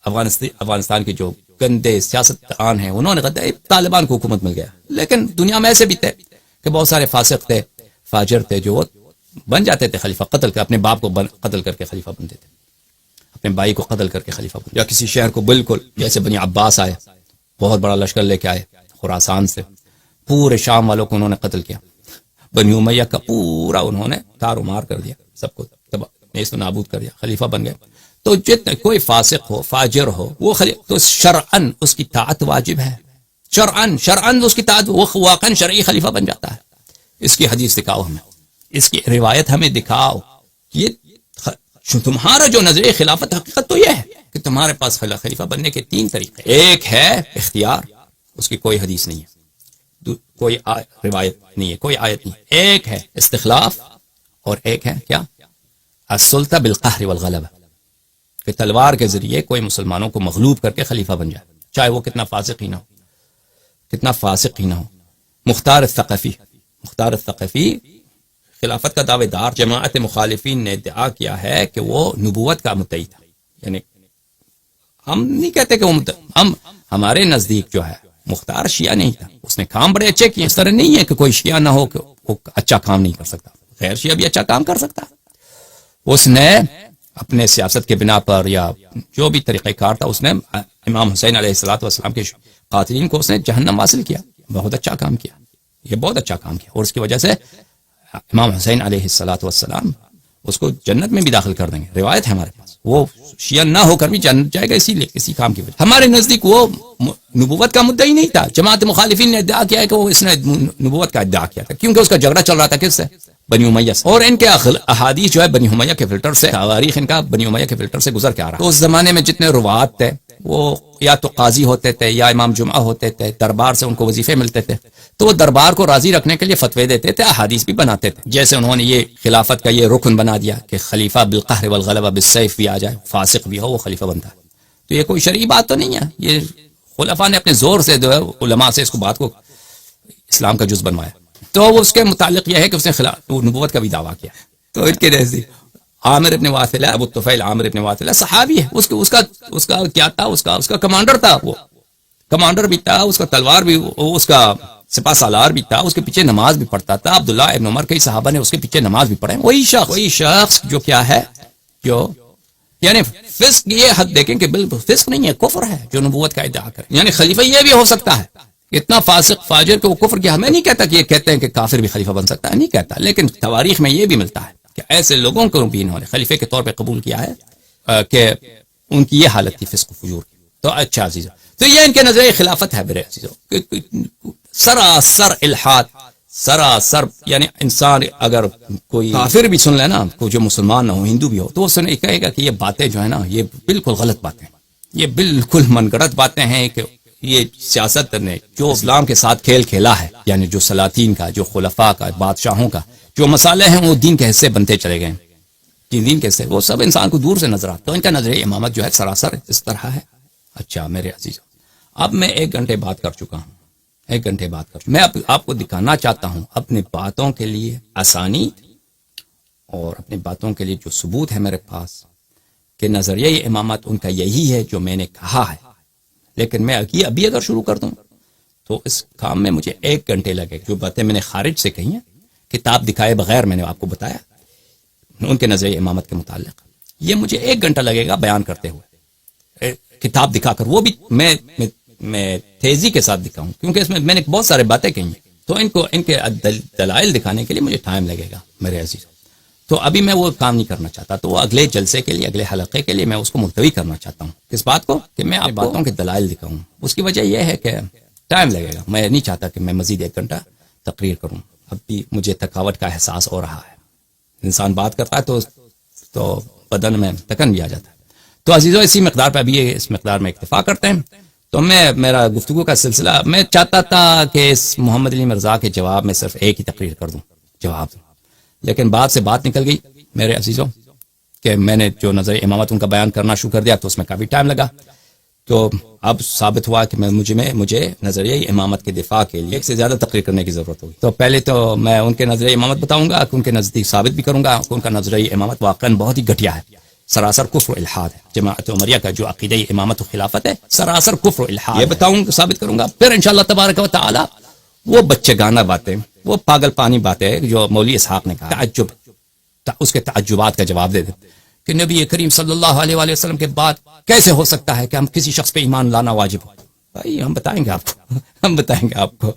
افغانستان کے جو گندے سیاستدان ہیں انہوں نے غداری. طالبان کو حکومت مل گیا. لیکن دنیا میں ایسے بھی تھے کہ بہت سارے فاسق تھے، فاجر تھے، جو بن جاتے تھے خلیفہ، قتل کر اپنے باپ کو قتل کر کے خلیفہ بنتے تھے، اپنے بھائی کو قتل کر کے خلیفہ بنتے. یا کسی شہر کو بالکل جیسے بنی عباس آئے، بہت بڑا لشکر لے کے آئے خراسان سے، پورے شام والوں کو انہوں نے قتل کیا. بنی امیہ کا پورا انہوں نے تار و مار کر دیا، سب کو نیست و نابود کر دیا، خلیفہ بن گئے. تو جتنے کوئی فاسق ہو، فاجر ہو، وہ تو شرعن اس کی طاعت واجب ہے، شرعن اس کی طاعت، وہ واقعا شرعی خلیفہ بن جاتا ہے. اس کی حدیث دکھاؤ ہمیں، اس کی روایت ہمیں دکھاؤ. یہ تمہارا جو نظریہ خلافت، حقیقت تو یہ ہے کہ تمہارے پاس خلیفہ بننے کے 3 طریقے. ایک ہے اختیار، اس کی کوئی حدیث نہیں ہے، کوئی روایت نہیں ہے، کوئی آیت نہیں. ایک ہے استخلاف، اور ایک ہے کیا؟ السلطہ بالقہر والغلبہ، کہ تلوار کے ذریعے کوئی مسلمانوں کو مغلوب کر کے خلیفہ بن جائے، چاہے وہ کتنا فاسق ہی نہ ہو، کتنا فاسق ہی نہ ہو۔ مختار الثقفی خلافت کا دعوے دار، جماعت مخالفین نے ادعا کیا ہے کہ وہ نبوت کا مدعی تھا، یعنی ہم نہیں کہتے کہ وہ ہم ہمارے نزدیک جو ہے مختار شیعہ نہیں تھا، اس نے کام بڑے اچھے کیے، اس طرح نہیں ہے کہ کوئی شیعہ نہ ہو کہ وہ اچھا کام نہیں کر سکتا، غیر شیعہ بھی اچھا کام کر سکتا۔ اس نے اپنے سیاست کے بنا پر یا جو بھی طریقہ کار تھا، اس نے امام حسین علیہ السلام کے قاتلین کو اس نے جہنم حاصل کیا، بہت اچھا کام کیا، یہ بہت اچھا کام کیا، اور اس کی وجہ سے امام حسین علیہ السلام اس کو جنت میں بھی داخل کر دیں گے، روایت ہے ہمارے پاس، وہ شیعہ نہ ہو کر بھی جنت جائے گا اسی کام کی وجہ۔ ہمارے نزدیک وہ نبوت کا مدعی نہیں تھا، جماعت مخالفین نے ادعا کیا ہے کہ وہ اس نے نبوت کا ادعا کیا تھا، کیونکہ اس کا جھگڑا چل رہا تھا کس سے؟ بنی امیہ سے، اور ان کے احادیث جو ہے بنی امیہ کے فلٹر سے، تواریخ ان کا بنی امیہ کے فلٹر سے گزر کے آ رہا ہے۔ تو اس زمانے میں جتنے روات تھے وہ یا تو قاضی ہوتے تھے یا امام جمعہ ہوتے تھے، دربار سے ان کو وظیفے ملتے تھے، تو وہ دربار کو راضی رکھنے کے لیے فتوے دیتے تھے، احادیث بھی بناتے تھے، جیسے انہوں نے یہ خلافت کا یہ رکن بنا دیا کہ خلیفہ بالقہر والغلبہ بالسیف بھی آ جائے، فاسق بھی ہو وہ خلیفہ بنتا ہے۔ تو یہ کوئی شرعی بات تو نہیں ہے، یہ خلفاء نے اپنے زور سے جو ہے علماء سے اس کو بات کو اسلام کا جز بنوایا۔ تو وہ اس کے متعلق یہ ہے کہ اس نے نبوت کا بھی دعویٰ کیا۔ تو ان کے نزدیک عامر ابن واثلہ، ابو الطفیل عامر ابن واثلہ صحابی ہے، اس کا کیا تھا، اس کا کمانڈر تھا، وہ کمانڈر بھی تھا، اس کا تلوار بھی، اس کا سپہ سالار بھی تھا، اس کے پیچھے نماز بھی پڑھتا تھا، عبداللہ ابن عمر کئی صحابہ نے اس کے پیچھے نماز بھی پڑھے، وہی شخص جو کیا ہے، جو یعنی فسق، یہ حد دیکھیں کہ بالکل فسق نہیں ہے، کفر ہے جو نبوت کا ادعا کرے، یعنی خلیفہ یہ بھی ہو سکتا ہے اتنا فاسق فاجر کہ وہ کفر کیا، ہمیں نہیں کہتا کہ یہ کہتے ہیں کہ کافر بھی خلیفہ بن سکتا ہے، نہیں کہتا، لیکن تواریخ میں یہ بھی ملتا ہے کہ ایسے لوگوں کو بھی انہوں نے خلیفے کے طور پہ قبول کیا ہے کہ ان کی یہ حالت تھی فسق و فجور کی۔ تو اچھا عزیزو، تو یہ ان کے نظریہ خلافت ہے میرے عزیزو، سراسر الحاد، سراسر، یعنی انسان اگر کوئی کافر بھی سن لے نا، کوئی جو مسلمان نہ ہو، ہندو بھی ہو، تو وہ سنے کہے گا کہ یہ باتیں جو ہے نا یہ بالکل غلط باتیں، یہ بالکل من گڑت باتیں ہیں، کہ یہ سیاست نے جو اسلام کے ساتھ کھیل کھیلا ہے، یعنی جو سلاطین کا، جو خلفاء کا، بادشاہوں کا جو مسالے ہیں وہ دین کے حصے بنتے چلے گئے، دین کے حصے وہ سب انسان کو دور سے نظر آتا ہے۔ تو ان کا نظریہ امامت جو ہے سراسر اس طرح ہے۔ اچھا میرے عزیزو، اب میں 1 گھنٹے بات کر چکا ہوں، 1 گھنٹے بات کر چکا، میں آپ کو دکھانا چاہتا ہوں اپنی باتوں کے لیے آسانی اور اپنی باتوں کے لیے جو ثبوت ہے میرے پاس کہ نظریہ امامت ان کا یہی ہے جو میں نے کہا ہے، لیکن میں ابھی اگر شروع کر دوں تو اس کام میں مجھے 1 گھنٹے لگے گا۔ جو باتیں میں نے خارج سے کہی ہیں، کتاب دکھائے بغیر میں نے آپ کو بتایا ان کے نظریہ امامت کے متعلق، یہ مجھے 1 گھنٹہ لگے گا بیان کرتے ہوئے، کتاب دکھا کر، وہ بھی میں تیزی کے ساتھ دکھاؤں، کیونکہ اس میں نے بہت سارے باتیں کہی ہیں، تو ان کے دلائل دکھانے کے لیے مجھے ٹائم لگے گا میرے عزیز۔ تو ابھی میں وہ کام نہیں کرنا چاہتا، تو وہ اگلے جلسے کے لیے، اگلے حلقے کے لیے میں اس کو ملتوی کرنا چاہتا ہوں، کس بات کو، کہ میں آپ باتوں کے دلائل دکھاؤں۔ اس کی وجہ یہ ہے کہ ٹائم لگے گا، میں نہیں چاہتا کہ میں مزید 1 گھنٹہ تقریر کروں، اب بھی مجھے تھکاوٹ کا احساس ہو رہا ہے، انسان بات کرتا ہے تو بدن میں تکن بھی آ جاتا ہے۔ تو عزیزو، اسی مقدار پہ ابھی اس مقدار میں اکتفا کرتے ہیں۔ تو میرا گفتگو کا سلسلہ، میں چاہتا تھا کہ اس محمد علی مرزا کے جواب میں صرف ایک ہی تقریر کر دوں، جواب، لیکن بات سے بات نکل گئی میرے عزیزوں کہ میں نے جو نظر امامت ان کا بیان کرنا شروع کر دیا تو اس میں کافی ٹائم لگا۔ تو اب ثابت ہوا کہ مجھے نظریہ امامت کے دفاع کے لیے ایک سے زیادہ تقریر کرنے کی ضرورت ہوگی۔ تو پہلے تو میں ان کے نظریہ امامت بتاؤں گا، ان کے نزدیک ثابت بھی کروں گا کہ ان کا نظریہ امامت واقعا بہت ہی گھٹیا ہے، سراسر کفر و الحاد ہے۔ جماعت عمریہ کا جو عقیدہ امامت و خلافت ہے سراسر کفر و الحاد، یہ بتاؤں گا، ثابت کروں گا۔ پھر انشاءاللہ تبارک و تعالی وہ بچے گانا باتیں، وہ پاگل پانی باتیں جو مولوی اسحاق نے کہا، تعجب، اس کے تعجبات کا جواب دے دیں کہ نبی کریم صلی اللہ علیہ وآلہ وسلم کے بعد کیسے ہو سکتا ہے کہ ہم کسی شخص پہ ایمان لانا واجب ہو؟ بھائی ہم بتائیں گے آپ کو، ہم بتائیں گے آپ کو،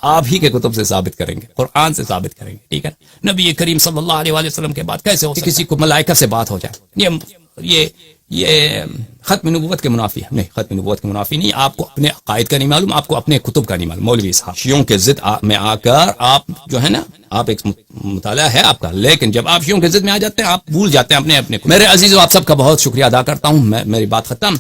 آپ ہی کے کتب سے ثابت کریں گے، قرآن سے ثابت کریں گے، ٹھیک ہے؟ نبی کریم صلی اللہ علیہ وآلہ وسلم کے بعد کیسے ہو کہ کسی کو ملائکہ سے بات ہو جائے؟ یہ ختم نبوت کے منافی ہے، نہیں، ختم نبوت کے منافی نہیں۔ آپ کو اپنے عقائد کا نہیں معلوم، آپ کو اپنے کتب کا نہیں معلوم۔ مولوی صاحب شیعوں کے ضد میں آ کر آپ جو ہے نا، آپ ایک مطالعہ ہے آپ کا، لیکن جب آپ شیعوں کے ضد میں آ جاتے ہیں آپ بھول جاتے ہیں اپنے کو۔ میرے عزیزو، آپ سب کا بہت شکریہ ادا کرتا ہوں، میری بات ختم۔